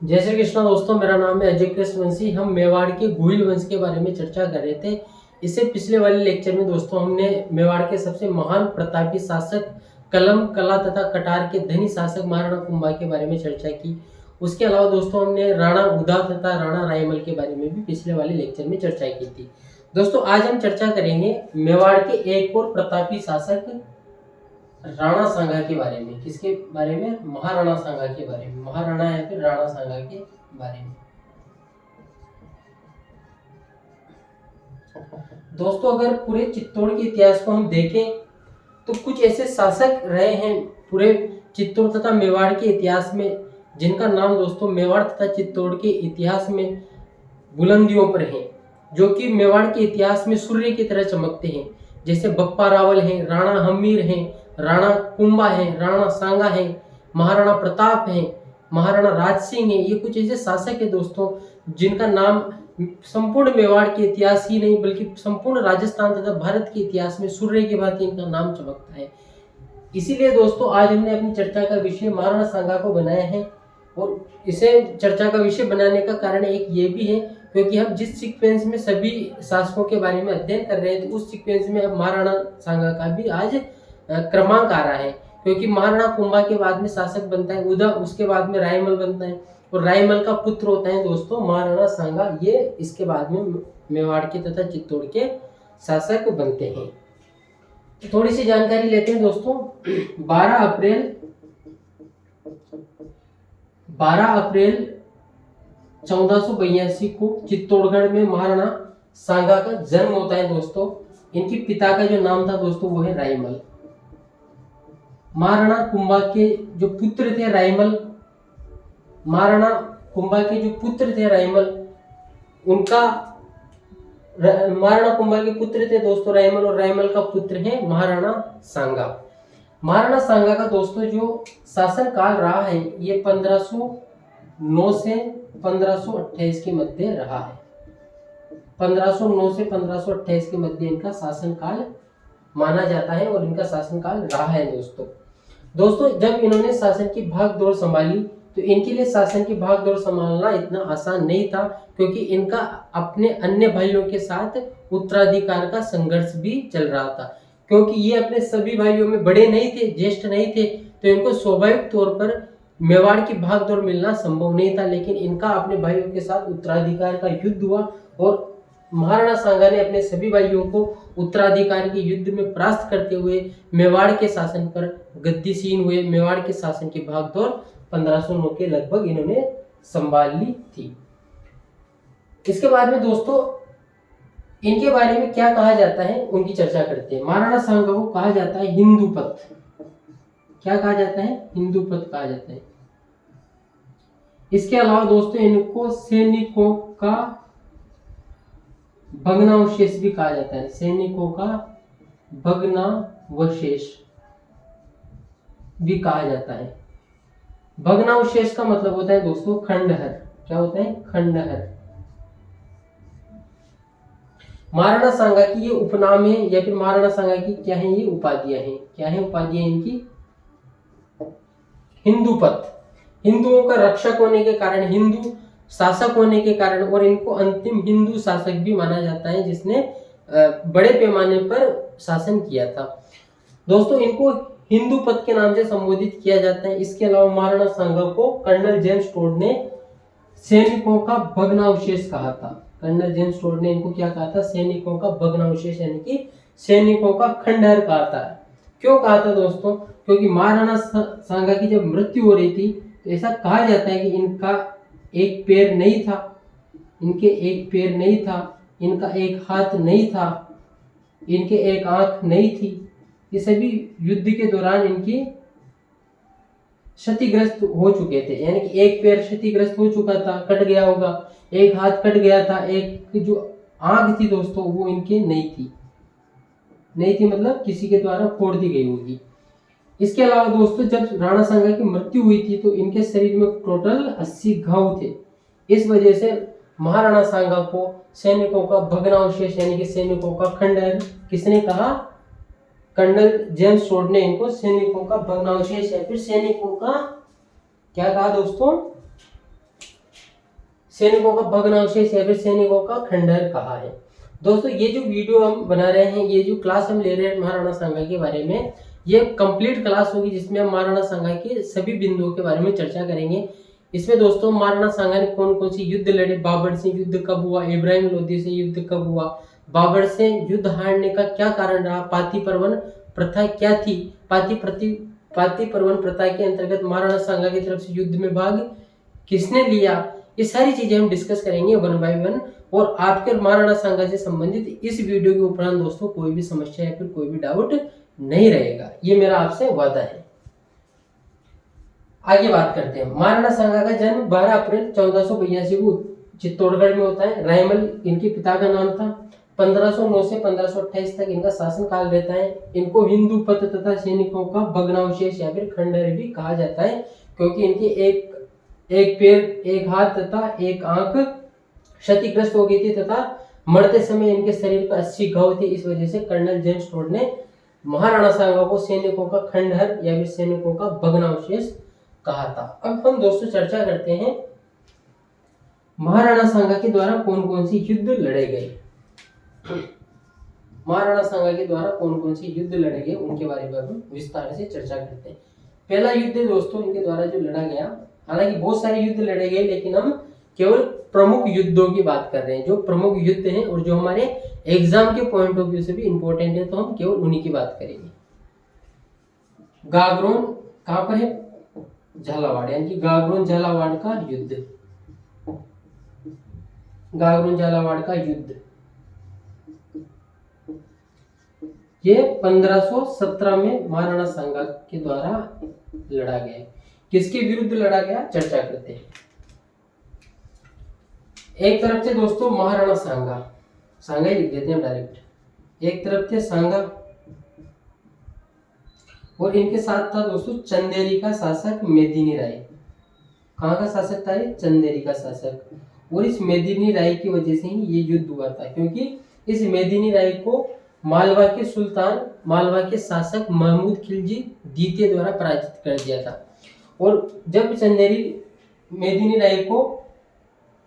जय श्री कृष्ण दोस्तों, मेरा नाम है अजय कृष्ण वंशी। हम मेवाड़ के गुहिल वंश के बारे में चर्चा कर रहे थे। इससे पिछले वाले लेक्चर में दोस्तों हमने मेवाड़ के सबसे महान प्रतापी शासक कलम कला तथा कटार के धनी शासक महाराणा कुंभा के बारे में चर्चा की। उसके अलावा दोस्तों हमने राणा उदा तथा राणा रायमल के बारे में भी पिछले वाले लेक्चर में चर्चा की थी। दोस्तों आज हम चर्चा करेंगे मेवाड़ के एक और प्रतापी शासक राणा सांगा के बारे में। किसके बारे में? महाराणा सांगा के बारे में। महाराणा या फिर राणा सांगा के बारे में। दोस्तों अगर पूरे चित्तौड़ के इतिहास को हम देखें तो कुछ ऐसे शासक रहे हैं पूरे चित्तौड़ तथा मेवाड़ के इतिहास में, जिनका नाम दोस्तों मेवाड़ तथा चित्तौड़ के इतिहास में बुलंदियों पर है, जो कि मेवाड़ के इतिहास में सूर्य की तरह चमकते हैं। जैसे बप्पा रावल हैं, राणा हमीर हैं, राणा कुंभा है, राणा सांगा है, महाराणा प्रताप है, महाराणा राज सिंह है। ये कुछ ऐसे शासक है दोस्तों जिनका नाम संपूर्ण मेवाड़ के इतिहास ही नहीं बल्कि संपूर्ण राजस्थान तथा भारत के इतिहास में सूर्य की भांति इनका नाम चमकता है। इसीलिए दोस्तों आज हमने अपनी चर्चा का विषय महाराणा सांगा को बनाया है, और इसे चर्चा का विषय बनाने का कारण एक ये भी है क्योंकि हम जिस सीक्वेंस में सभी शासकों के बारे में अध्ययन कर रहे हैं तो उस सीक्वेंस में अब महाराणा सांगा का भी आज क्रमांक आ रहा है। क्योंकि महाराणा कुंभा के बाद में शासक बनता है उदा, उसके बाद में रायमल बनता है और रायमल का पुत्र होता है दोस्तों महाराणा सांगा। ये इसके बाद में मेवाड़ के तथा चित्तौड़ के शासक बनते हैं। तो थोड़ी सी जानकारी लेते हैं दोस्तों। 12 अप्रैल 1482 को चित्तौड़गढ़ में महाराणा सांगा का जन्म होता है दोस्तों। इनके पिता का जो नाम था दोस्तों वो है रायमल। महाराणा कुंभा के जो पुत्र थे रायमल, महाराणा कुंभा के जो पुत्र थे रायमल, उनका महाराणा कुंभा के पुत्र थे दोस्तों रायमल, और रायमल का पुत्र है महाराणा सांगा। महाराणा सांगा का दोस्तों जो शासन काल रहा है ये 1509 से 1528 के मध्य रहा है। 1509 से 1528 के मध्य इनका शासन काल माना जाता है और इनका शासन काल रहा है दोस्तों जब इन्होंने शासन की भाग दौड़ संभाली तो इनके लिए शासन की भाग दौड़ संभालना इतना आसान नहीं था, क्योंकि इनका अपने अन्य भाइयों के साथ उत्तराधिकार का संघर्ष भी चल रहा था। क्योंकि ये अपने सभी भाइयों में बड़े नहीं थे, ज्येष्ठ नहीं थे, तो इनको स्वाभाविक तौर पर मेवाड़ की भाग दौड़ मिलना संभव नहीं था। लेकिन इनका अपने भाइयों के साथ उत्तराधिकार का युद्ध हुआ और महाराणा सांगा ने अपने सभी भाइयों को उत्तराधिकार के युद्ध में परास्त करते हुए मेवाड़ के शासन पर गद्दीसीन हुए। मेवाड़ के शासन की भागदौड़ 1509 के लगभग इन्होंने संभाल ली थी। इसके बाद में दोस्तों इनके बारे में क्या कहा जाता है उनकी चर्चा करते हैं। महाराणा सांगा को कहा जाता है हिंदूपत। क्या कहा जाता है? हिंदूपत कहा जाता है। इसके अलावा दोस्तों इनको सैनिकों का भग्नावशेष भी कहा जाता है। सैनिकों का भग्नावशेष भी कहा जाता है। भग्नावशेष का मतलब होता है दोस्तों खंडहर। क्या होता है? खंडहर। महाराणा सांगा की ये उपनाम है या फिर महाराणा सांगा की क्या है? ये उपाधियां हैं। क्या है उपाधियां इनकी? हिंदूपत, हिंदुओं का रक्षक होने के कारण, हिंदू शासक होने के कारण, और इनको अंतिम हिंदू शासक भी माना जाता है जिसने बड़े पैमाने पर शासन किया था। दोस्तों इनको हिंदू पद के नाम से संबोधित किया जाता है। इसके अलावा महाराणा सांगा को कर्नल जेम्स टोड ने सैनिकों का भग्नावशेष कहा था। कर्नल जेम्स टोड ने इनको क्या कहा था? सैनिकों का भग्नावशेष यानी कि सैनिकों का खंडहर कहा था। क्यों कहा था दोस्तों? क्योंकि महाराणा सांगा की जब मृत्यु हो रही थी तो ऐसा कहा जाता है कि इनका एक पैर नहीं था, इनके एक पैर नहीं था, इनका एक हाथ नहीं था, इनके एक आंख नहीं थी। ये सभी युद्ध के दौरान इनकी क्षतिग्रस्त हो चुके थे, यानी कि एक पैर क्षतिग्रस्त हो चुका था, कट गया होगा, एक हाथ कट गया था, एक जो आंख थी दोस्तों वो इनके नहीं थी मतलब किसी के द्वारा फोड़ दी गई होगी। इसके अलावा दोस्तों जब राणा सांगा की मृत्यु हुई थी तो इनके शरीर में टोटल 80 घाव थे। इस वजह से महाराणा सांगा को सैनिकों का भग्नावशेष यानी कि सैनिकों का खंडहर किसने कहा? कर्नल जेम्स टोड ने इनको सैनिकों का भग्नावशेष या फिर सैनिकों का क्या कहा दोस्तों? सैनिकों का भग्नावशेष या फिर सैनिकों का खंडहर कहाँ है। दोस्तों ये जो वीडियो हम बना रहे हैं, ये जो क्लास हम ले रहे हैं महाराणा सांगा के बारे में, ये कंप्लीट क्लास होगी जिसमें हम महाराणा सांगा के सभी बिंदुओं के बारे में चर्चा करेंगे। इसमें दोस्तों महाराणा सांगा ने कौन कौन सी युद्ध लड़े, बाबर से युद्ध कब हुआ, इब्राहिम लोदी से युद्ध कब हुआ, बाबर से युद्ध हारने का क्या कारण रहा, पाती पर्वन प्रथा क्या थी, पाती पर्वन प्रथा के अंतर्गत महाराणा सांगा की तरफ से युद्ध में भाग किसने लिया, ये सारी चीजें हम डिस्कस करेंगे वन बाय वन। और आपके महाराणा सांगा से संबंधित इस वीडियो के उपरांत दोस्तों कोई भी समस्या या फिर कोई भी डाउट नहीं रहेगा, ये मेरा आपसे वादा है। आगे बात करते हैं। महाराणा सांगा का जन्म 12 अप्रैल 1482 को चित्तौड़गढ़ में होता है। रायमल इनके पिता का नाम था। 1509 से 1528 तक इनका शासनकाल रहता है। इनको हिंदू पथ तथा सैनिकों का भग्नावशेष या फिर खंडहर भी कहा जाता है, क्योंकि इनके एक पैर, एक हाथ तथा एक आंख क्षतिग्रस्त हो गई थी तथा मरते समय इनके शरीर पर 80 घाव थे। इस वजह से कर्नल जेम्स टोड ने महाराणा सांगा को सैनिकों का खंडहर या फिर सैनिकों का भग्नावशेष कहा था। अब हम दोस्तों चर्चा करते हैं महाराणा सांगा के द्वारा कौन कौन सी युद्ध लड़े गए। महाराणा सांगा के द्वारा कौन कौन सी युद्ध लड़े गए उनके बारे में हम विस्तार से चर्चा करते हैं। पहला युद्ध दोस्तों इनके द्वारा जो लड़ा गया, हालांकि बहुत सारे युद्ध लड़े गए लेकिन हम केवल प्रमुख युद्धों की बात कर रहे हैं, जो प्रमुख युद्ध हैं और जो हमारे एग्जाम के पॉइंट ऑफ व्यू से भी इंपॉर्टेंट है, तो हम केवल उन्हीं की बात करेंगे। गागरोन कहां पर है, झालावाड़, यानी कि गागरोन झालावाड़ का युद्ध, गागरोन झालावाड़ का युद्ध ये 1517 में महाराणा सांगा के द्वारा लड़ा गया। किसके विरुद्ध लड़ा गया, चर्चा करते हैं। एक तरफ से दोस्तों महाराणा सांगा, सांगा ही लिख देते हैं डायरेक्ट। एक तरफ थे सांगा और इनके साथ था दोस्तों चंदेरी का शासक मेदिनी राय। कहाँ का शासक था ये, चंदेरी का शासक। और इस मेदिनी राय की वजह से ही ये युद्ध हुआ था, क्योंकि इस मेदिनी राय को मालवा के सुल्तान, मालवा के शासक महमूद खिलजी द्वितीय द्वारा पराजित कर दिया था। और जब चंदेरी मेदिनी राय को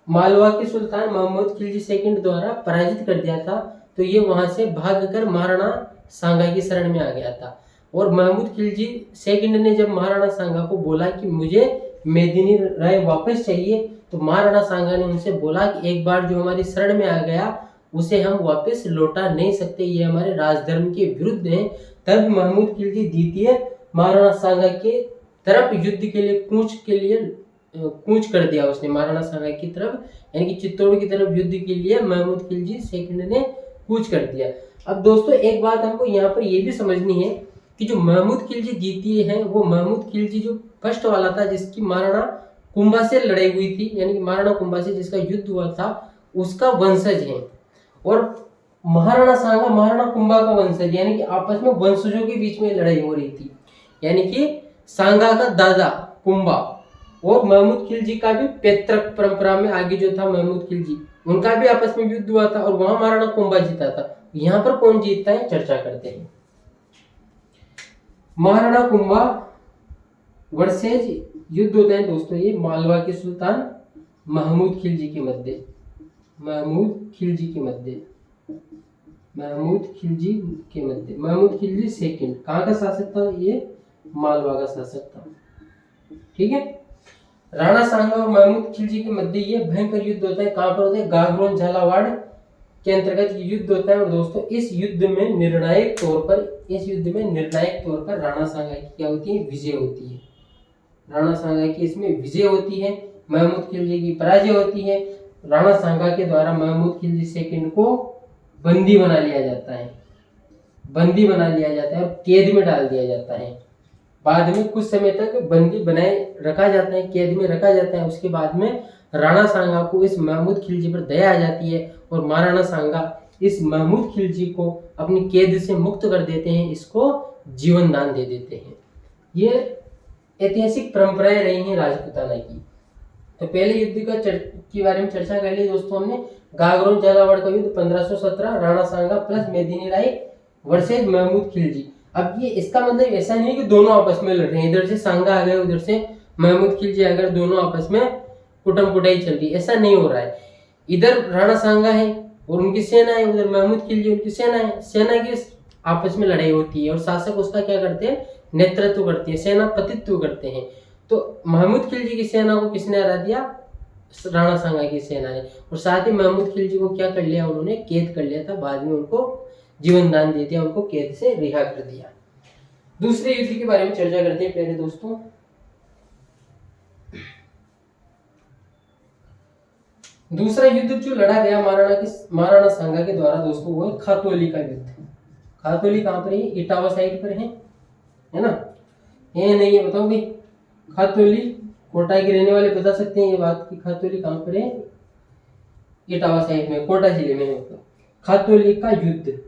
मालवा के सुल्तान महमूद खिलजी सेकंड द्वारा पराजित कर दिया था, तो ये वहां से भागकर महाराणा सांगा की शरण में आ गया था। और महमूद खिलजी सेकंड ने जब महाराणा सांगा को बोला कि मुझे मेदिनी राय वापस चाहिए, तो महाराणा सांगा ने उनसे बोला कि एक बार जो हमारी शरण में आ गया उसे हम वापस लौटा नहीं सकते, ये हमारे राजधर्म के विरुद्ध है। तब महमूद खिलजी द्वितीय महाराणा सांगा के तरफ युद्ध के लिए कूच कर दिया उसने, महाराणा सांगा की तरफ, यानी कि चित्तौड़ की तरफ युद्ध के लिए महमूद खिलजी सेकंड ने कूच कर दिया। अब दोस्तों एक बात हमको यहाँ पर यह भी समझनी है कि जो महमूद खिलजी द्वितीय है, वो महमूद खिलजी जो फर्स्ट वाला था, जिसकी महाराणा कुंभा से लड़ाई हुई थी, यानी कि महाराणा कुंभा से जिसका युद्ध हुआ था, उसका वंशज है। और महाराणा सांगा महाराणा कुंभा का वंशज, यानी कि आपस में वंशजों के बीच में लड़ाई हो रही थी। यानी कि सांगा का दादा कुंभा और महमूद खिलजी का भी पैतृक परंपरा में आगे जो था महमूद खिलजी, उनका भी आपस में युद्ध हुआ था और वहां महाराणा कुंभा जीता था। यहाँ पर कौन जीतता है चर्चा करते हैं। महाराणा कुंभा वर्सेज युद्ध होता है दोस्तों ये मालवा के सुल्तान महमूद खिलजी के मध्य, महमूद खिलजी सेकंड। कहाँ का शासक था ये, मालवा का शासक था। ठीक है, राणा सांगा और महमूद खिलजी के मध्य ये भयंकर युद्ध होता है। कहाँ पर होता है, गागरोन झालावाड़ के अंतर्गत युद्ध होता है। और दोस्तों इस युद्ध में निर्णायक तौर पर राणा सांगा की क्या होती है, विजय होती है। राणा सांगा की इसमें विजय होती है, महमूद खिलजी की पराजय होती है। राणा सांगा के द्वारा महमूद खिलजी सेकंड को बंदी बना लिया जाता है और कैद में डाल दिया जाता है। बाद में कुछ समय तक बंदी बनाए रखा जाता है, कैद में रखा जाता है। उसके बाद में राणा सांगा को इस महमूद खिलजी पर दया आ जाती है और महाराणा सांगा इस महमूद खिलजी को अपनी कैद से मुक्त कर देते हैं, इसको जीवन दान दे देते हैं। ये ऐतिहासिक परंपराएं रही हैं राजपूताना की। तो पहले युद्ध के बारे में चर्चा कर ली दोस्तों हमने। गागरोन झालावाड़ का युद्ध 1517, राणा सांगा प्लस मेदिनी राय वर्सेज महमूद खिलजी। अब ये इसका मतलब ऐसा नहीं कि दोनों आपस में लड़ रहे हैं, इधर से सांगा आ गए उधर से महमूद खिलजी आ गए, दोनों आपस में कुटम कुटाई चल रही है, ऐसा नहीं हो रहा है। इधर राणा सांगा है और उनकी सेना है, उधर महमूद खिलजी उनकी सेना है, सेना की आपस में लड़ाई होती है और शासक उसका क्या करते हैं, नेतृत्व करते हैं, सेनापतित्व करते हैं। तो महमूद खिलजी की सेना को किसने हरा दिया, राणा सांगा की सेना ने, और साथ ही महमूद खिलजी को क्या कर लिया, उन्होंने कैद कर लिया था, बाद में उनको जीवन दान दे दिया, उनको कैद से रिहा कर दिया। दूसरे युद्ध के बारे में चर्चा करते हैं प्यारे दोस्तों। दूसरा युद्ध जो लड़ा गया महाराणा सांगा के द्वारा दोस्तों, वो है खातौली का युद्ध। खातौली कहाँ पर है, इटावा साइड पर है ना, ये नहीं है, बताओ भाई। खातौली कोटा के रहने वाले बता सकते हैं ये बात कि खातौली कहाँ पर है, इटावा साइड में, कोटा जिले में है। मतलब खातौली का युद्ध,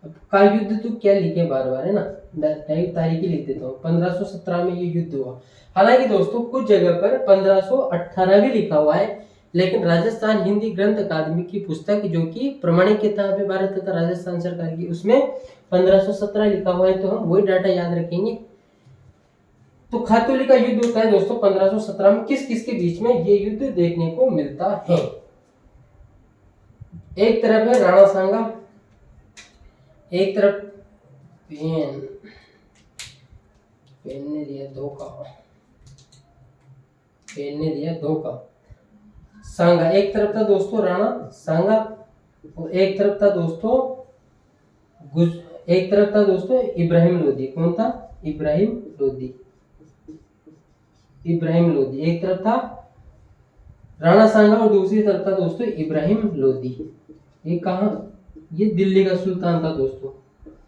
अब का युद्ध तो क्या लिखे बार बार, है ना, तारीख लिख देता हूँ। 1517 में ये युद्ध हुआ। हालांकि दोस्तों कुछ जगह पर 1518 भी लिखा हुआ है, लेकिन राजस्थान हिंदी ग्रंथ अकादमी की पुस्तक जो कि प्रमाणित किताब है भारत तथा राजस्थान सरकार की, उसमें 1517 लिखा हुआ है, तो हम वही डाटा याद रखेंगे। तो खातौली का युद्ध होता है दोस्तों 1517 में। किस किस के बीच में ये युद्ध देखने को मिलता है, एक तरफ है राणा सांगा, एक तरफ पेन ने दिया धोखा, सांगा एक तरफ था दोस्तों राणा सांगा, और एक तरफ था दोस्तों इब्राहिम लोदी। कौन था, इब्राहिम लोदी। एक तरफ था राणा सांगा और दूसरी तरफ था दोस्तों इब्राहिम लोदी। ये कहा, ये दिल्ली का सुल्तान था दोस्तों,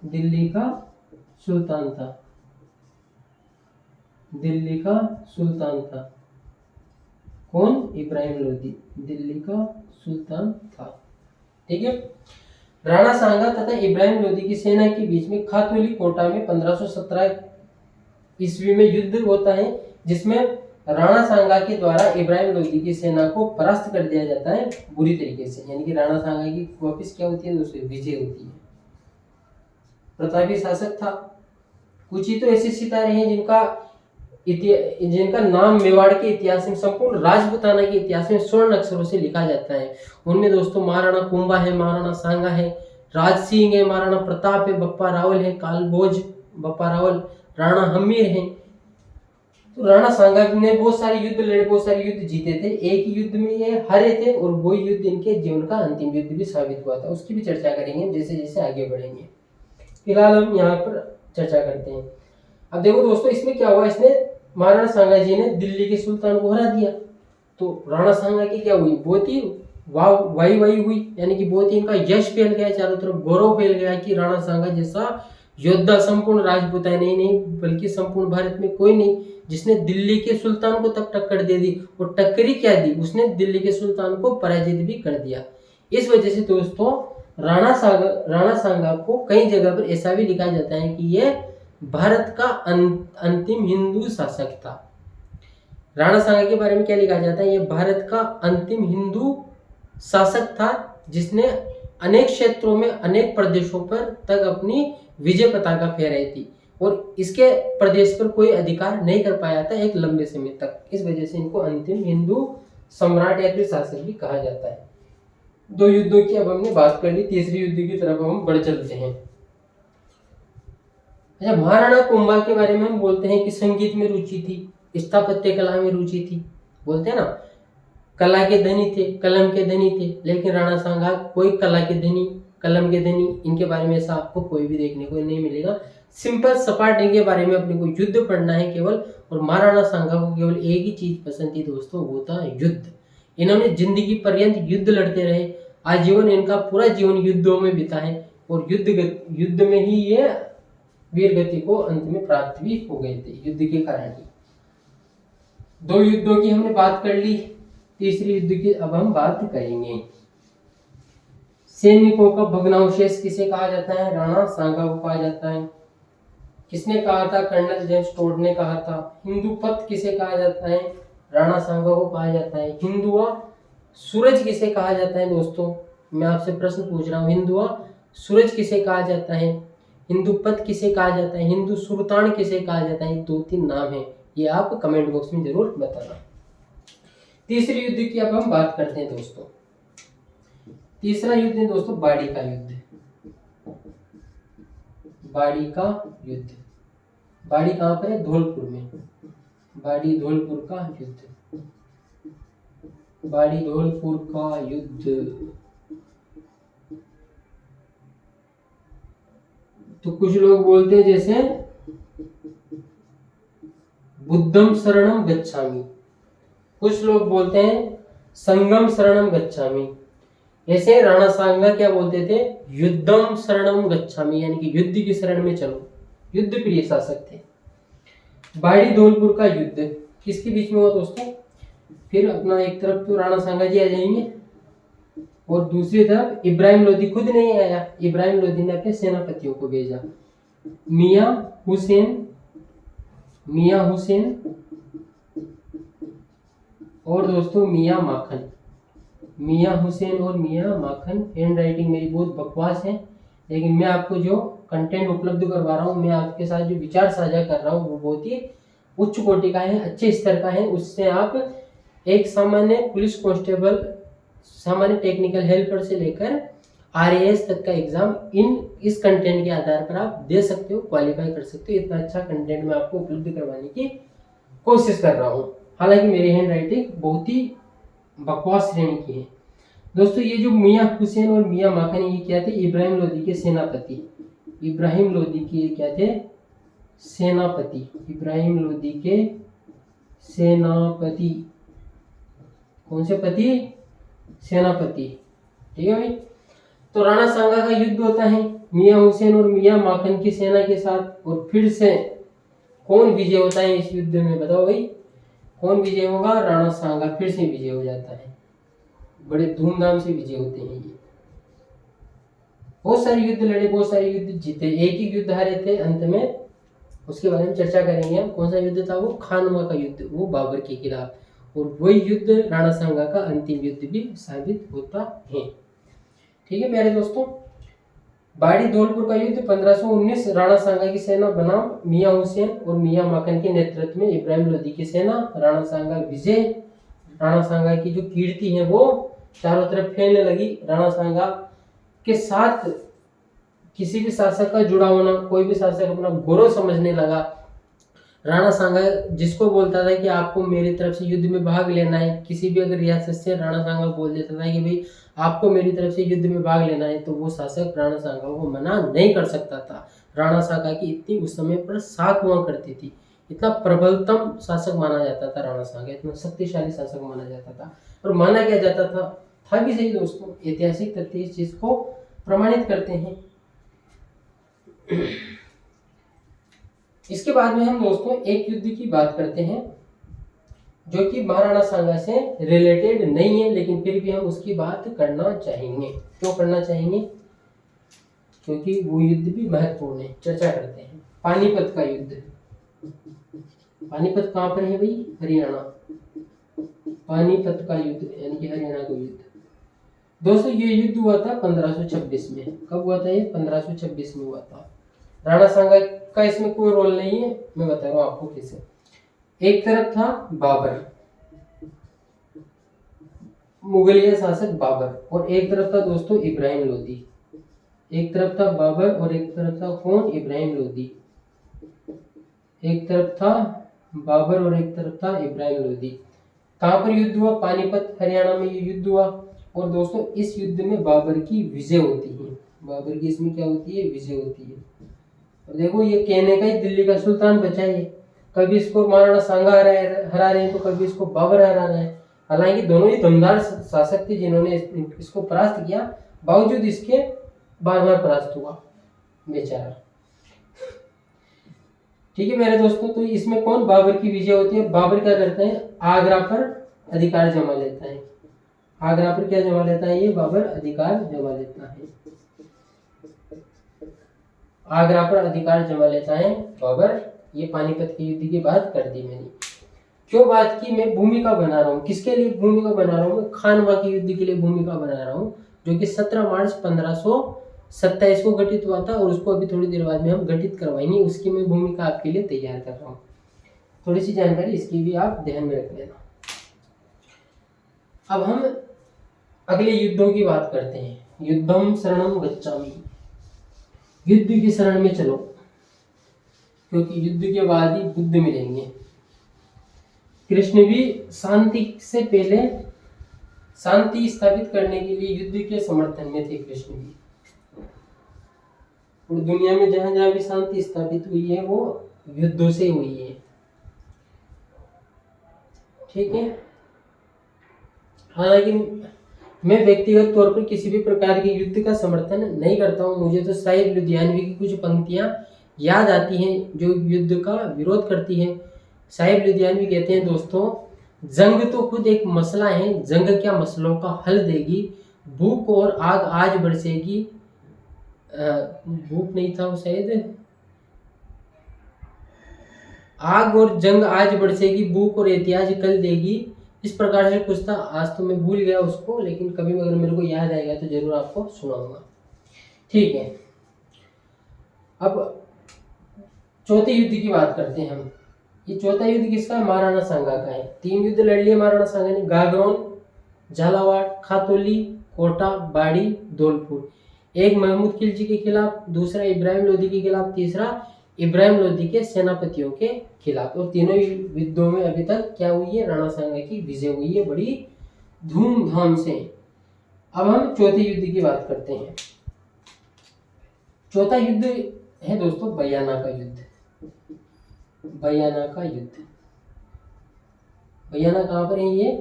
दिल्ली का सुल्तान था। कौन, इब्राहिम लोदी, दिल्ली का सुल्तान था। ठीक है। राणा सांगा तथा इब्राहिम लोदी की सेना के बीच में खातौली कोटा में 1517 ईस्वी में युद्ध होता है, जिसमें राणा सांगा के द्वारा इब्राहिम लोदी की सेना को परास्त कर दिया जाता है बुरी तरीके से। यानी कि राणा सांगा की वापिस क्या होती है दोस्तों, विजय होती है। प्रतापी शासक था। कुछ ही तो ऐसे सितारे हैं जिनका नाम मेवाड़ के इतिहास में, संपूर्ण राजपूताना के इतिहास में स्वर्ण अक्षरों से लिखा जाता है। उनमें दोस्तों महाराणा कुंभा है, महाराणा सांगा है, राज सिंह है, महाराणा प्रताप है, बप्पा रावल है, कालभोज बप्पा रावल, राणा हमीर है। तो राणा सांगा ने बहुत सारे युद्ध लड़े, बहुत सारे युद्ध जीते थे। एक युद्ध में ये हारे थे और वो युद्ध इनके जीवन का अंतिम युद्ध भी साबित हुआ था। उसकी भी चर्चा करेंगे जैसे जैसे आगे बढ़ेंगे। फिलहाल हम यहाँ पर चर्चा करते हैं। अब देखो दोस्तों, इसमें क्या हुआ, इसने महाराणा सांगा जी ने दिल्ली के सुल्तान को हरा दिया। तो राणा सांगा की क्या हुई, बहुत ही वाई हुई, यानी कि बहुत ही इनका यश फैल गया, चारों तरफ गौरव फैल गया कि राणा सांगा जैसा योद्धा संपूर्ण राजपूताना ही नहीं बल्कि संपूर्ण भारत में कोई नहीं, जिसने दिल्ली के सुल्तान को तक टक्कर दे दी। और टक्करी क्या दी, उसने दिल्ली के सुल्तान को पराजित भी कर दिया। इस वजह से दोस्तों राणा सांगा को कई जगह पर ऐसा भी लिखा जाता है कि यह भारत का अंतिम हिंदू शासक था। राणा सांगा के बारे में क्या लिखा जाता है, यह भारत का अंतिम हिंदू शासक था, जिसने अनेक क्षेत्रों में अनेक प्रदेशों पर तक अपनी विजय पताका फहराई थी और इसके प्रदेश पर कोई अधिकार नहीं कर पाया था एक लंबे समय तक। इस वजह से इनको अंतिम हिंदू सम्राट या फिर शासक भी कहा जाता है। दो युद्धों की अब हमने बात कर ली, तीसरे युद्ध की तरफ हम बढ़ चलते हैं। अच्छा, महाराणा कुंभा के बारे में हम बोलते हैं कि संगीत में रुचि थी, स्थापत्य कला में रुचि थी, बोलते हैं ना, कला के धनी थे, कलम के धनी थे। लेकिन राणा सांगा कोई कला के धनी, कलम के धनी, इनके बारे में ऐसा आपको कोई भी देखने को नहीं मिलेगा। सिंपल सपाट इनके बारे में अपने को युद्ध पढ़ना है केवल, और महाराणा सांगा को केवल एक ही चीज पसंद थी दोस्तों, वो था युद्ध। इन्होंने जिंदगी पर्यंत युद्ध लड़ते रहे, आजीवन इनका पूरा जीवन युद्धों में बीता है और युद्ध में ही ये वीर गति को अंत में प्राप्त भी हो गए थे, युद्ध के कारण ही। दो युद्धों की हमने बात कर ली, तीसरी युद्ध की अब हम बात करेंगे। सैनिकों का भग्नावशेष किसे कहा जाता है, राणा सांगा को कहा जाता है। किसने कहा था, कर्नल जेम्स टोड ने कहा था। हिंदू पथ किसे कहा जाता है, राणा सांगा को कहा जाता है। हिंदुआ सूरज किसे कहा जाता है दोस्तों, मैं आपसे प्रश्न पूछ रहा हूँ, हिंदुआ सूरज किसे कहा जाता है, हिंदू पथ किसे कहा जाता है, हिंदू सुल्तान किसे कहा जाता है। 2-3 नाम है, ये आप कमेंट बॉक्स में जरूर बताना। तीसरे युद्ध की अब हम बात करते हैं दोस्तों। तीसरा युद्ध है दोस्तों बाड़ी का युद्ध। बाड़ी का युद्ध, बाड़ी कहाँ पर है? धौलपुर में। बाड़ी धौलपुर का युद्ध, बाड़ी धौलपुर का युद्ध। तो कुछ लोग बोलते हैं जैसे बुद्धम शरणम गच्छामि, कुछ लोग बोलते हैं संगम शरणम गच्छामि। ऐसे राणा सांगा क्या बोलते थे? युद्धम शरणम गच्छामि, यानी कि युद्ध की शरण में चलो, युद्ध प्रिय शासक थे। बाड़ी धौलपुर का युद्ध किसके बीच में हुआ दोस्तों? फिर अपना एक तरफ तो राणा सांगा जी आ जाएंगे और दूसरी तरफ इब्राहिम लोदी खुद नहीं आया, इब्राहिम लोदी ने अपने सेनापतियों को भेजा, मियां हुसैन और दोस्तों मियां माखन। मियां हुसैन और मियां माखन। हैंड राइटिंग मेरी बहुत बकवास है, लेकिन मैं आपको जो कंटेंट उपलब्ध करवा रहा हूँ, मैं आपके साथ जो विचार साझा कर रहा हूँ वो बहुत ही उच्च कोटि का है, अच्छे स्तर का है। उससे आप एक सामान्य पुलिस कांस्टेबल, सामान्य टेक्निकल हेल्पर से लेकर RAS तक का एग्जाम इस कंटेंट के आधार पर आप दे सकते हो, क्वालिफाई कर सकते हो। इतना अच्छा कंटेंट मैं आपको उपलब्ध करवाने की कोशिश कर रहा हूँ। हालांकि मेरी हैंड राइटिंग बहुत ही बकवास श्रेणी की है दोस्तों। ये जो मियां हुसैन और मियां माखन ये क्या थे? इब्राहिम लोदी के सेनापति। इब्राहिम लोदी के क्या थे? सेनापति। इब्राहिम लोदी के सेनापति। कौन से पति? सेनापति। ठीक है भाई। तो राणा सांगा का युद्ध होता है मियां हुसैन और मियां माखन की सेना के साथ, और फिर से कौन विजय होता है इस युद्ध में? बताओ भाई, कौन विजय होगा? राणा सांगा फिर से विजय हो जाता है। बड़े धूमधाम से विजय होते हैं ये। बहुत सारे युद्ध लड़े, बहुत सारे युद्ध जीते, एक ही युद्ध हारे थे अंत में, उसके बारे में चर्चा करेंगे हम। कौन सा युद्ध था वो? खानवा का युद्ध, वो बाबर के खिलाफ। और वही युद्ध राणा सांगा का अंतिम युद्ध भी साबित होता है। ठीक है प्यारे दोस्तों, बाड़ी धौलपुर का युद्ध 1519 राणा सांगा की सेना बनाम मियां हुसैन और मियां माखन के नेतृत्व में इब्राहिम लोदी की सेना, राणा सांगा विजय। राणा सांगा की जो कीर्ति है वो चारों तरफ फैलने लगी। राणा सांगा के साथ किसी भी शासक का जुड़ा होना, कोई भी शासक अपना गौरव समझने लगा। राणा सांगा जिसको बोलता था कि आपको मेरी तरफ से युद्ध में भाग लेना है, किसी भी अगर रियासत से राणा सांगा बोल देता था कि भाई आपको मेरी तरफ से युद्ध में भाग लेना है, तो वो शासक राणा सांगा को मना नहीं कर सकता था। राणा सांगा की इतनी उस समय पर साख हुआ करती थी, इतना प्रबलतम शासक माना जाता था राणा सांगा, इतना शक्तिशाली शासक माना जाता था। और माना क्या जाता था भी सही दोस्तों। ऐतिहासिक तथ्य इस चीज को प्रमाणित करते हैं। इसके बाद में हम दोस्तों एक युद्ध की बात करते हैं जो कि महाराणा सांगा से रिलेटेड नहीं है, लेकिन फिर भी हम उसकी बात करना चाहेंगे। क्यों करना चाहेंगे? क्योंकि वो युद्ध भी महत्वपूर्ण है, चर्चा करते हैं। पानीपत का युद्ध। पानीपत कहाँ पर है भाई? हरियाणा। पानीपत का युद्ध यानी कि हरियाणा का युद्ध। दोस्तों ये युद्ध हुआ था 1526 में। कब हुआ था ये? 1526 में हुआ था। राणा सांगा का इसमें कोई रोल नहीं है, मैं बता रहा हूँ आपको कैसे। एक तरफ था बाबर, मुगलिया शासक बाबर, और एक तरफ था दोस्तों इब्राहिम लोदी। एक तरफ था बाबर और एक तरफ था कौन? इब्राहिम लोदी। एक तरफ था बाबर और एक तरफ था इब्राहिम लोदी। कहाँ पर युद्ध हुआ? पानीपत हरियाणा में ये युद्ध हुआ। और दोस्तों इस युद्ध में बाबर की विजय होती है। बाबर की इसमें क्या होती है? विजय होती है। और देखो ये कहने का ही दिल्ली का सुल्तान बचा है। कभी इसको महाराणा सांगा हरा रहे हैं तो कभी इसको बाबर हरा रहे हैं। हालांकि दोनों ही दमदार शासक थे जिन्होंने इसको परास्त किया, बावजूद इसके बार बार परास्त हुआ बेचारा। ठीक है मेरे दोस्तों, तो इसमें कौन? बाबर की विजय होती है। बाबर क्या करते हैं? आगरा पर अधिकार जमा लेता है। आगरा पर क्या जमा लेता है? ये बाबर अधिकार जमा लेता है। आगरा पर अधिकार जमा लेता है बाबर। ये पानीपत के युद्ध की बात कर दी मैंने। क्यों बात की? मैं भूमिका बना रहा हूँ। किसके लिए भूमिका बना रहा हूँ? खानवा के युद्ध के लिए भूमिका बना रहा हूँ, जो कि 17 मार्च 1527 को घटित हुआ था। और उसको अभी थोड़ी देर बाद में हम घटित करवाएंगे। उसकी मैं भूमिका आपके लिए तैयार कर रहा हूँ। थोड़ी सी जानकारी इसकी भी आप ध्यान में रख लेना। अब हम अगले युद्धों की बात करते हैं। युद्धम शरणम गच्छामि, युद्ध की शरण में चलो, क्योंकि युद्ध के बाद ही बुद्ध मिलेंगे। कृष्ण भी शांति से पहले शांति स्थापित करने के लिए युद्ध के समर्थन में थे। कृष्ण भी, और दुनिया में जहां जहां भी शांति स्थापित हुई है वो युद्धों से हुई है। ठीक है। हालांकि मैं व्यक्तिगत तौर पर किसी भी प्रकार के युद्ध का समर्थन नहीं करता हूँ। मुझे तो साहिब लुधियानवी की कुछ पंक्तियां याद आती हैं जो युद्ध का विरोध करती हैं। साहिब लुधियानवी कहते हैं, दोस्तों, जंग तो खुद एक मसला है, जंग क्या मसलों का हल देगी, भूख और आग आज बरसेगी, भूख नहीं था वो शायद, आग और जंग आज बरसेगी, भूख और एहतियाज कल देगी, इस प्रकार से कुछ था। आज तो मैं भूल गया उसको, लेकिन कभी अगर मेरे को याद आएगा तो जरूर आपको सुनाऊंगा। ठीक है। अब चौथे युद्ध की बात करते हैं हम। ये चौथा युद्ध किसका है? महाराणा सांगा का है। 3 युद्ध लड़ लिए महाराणा सांगा ने, गागरोन, झालावाड़, खातौली, कोटा, बाड़ी, धौलपुर। एक महमूद खिलजी के खिलाफ, दूसरा इब्राहिम लोदी के खिलाफ, तीसरा इब्राहिम लोदी के सेनापतियों के खिलाफ। और तीनों युद्धों में अभी तक क्या हुई है? राणा सांगा की विजय हुई है बड़ी धूमधाम से। अब हम चौथे युद्ध की बात करते हैं। चौथा युद्ध है दोस्तों बयाना का युद्ध। बयाना का युद्ध, बयाना कहाँ पर है? ये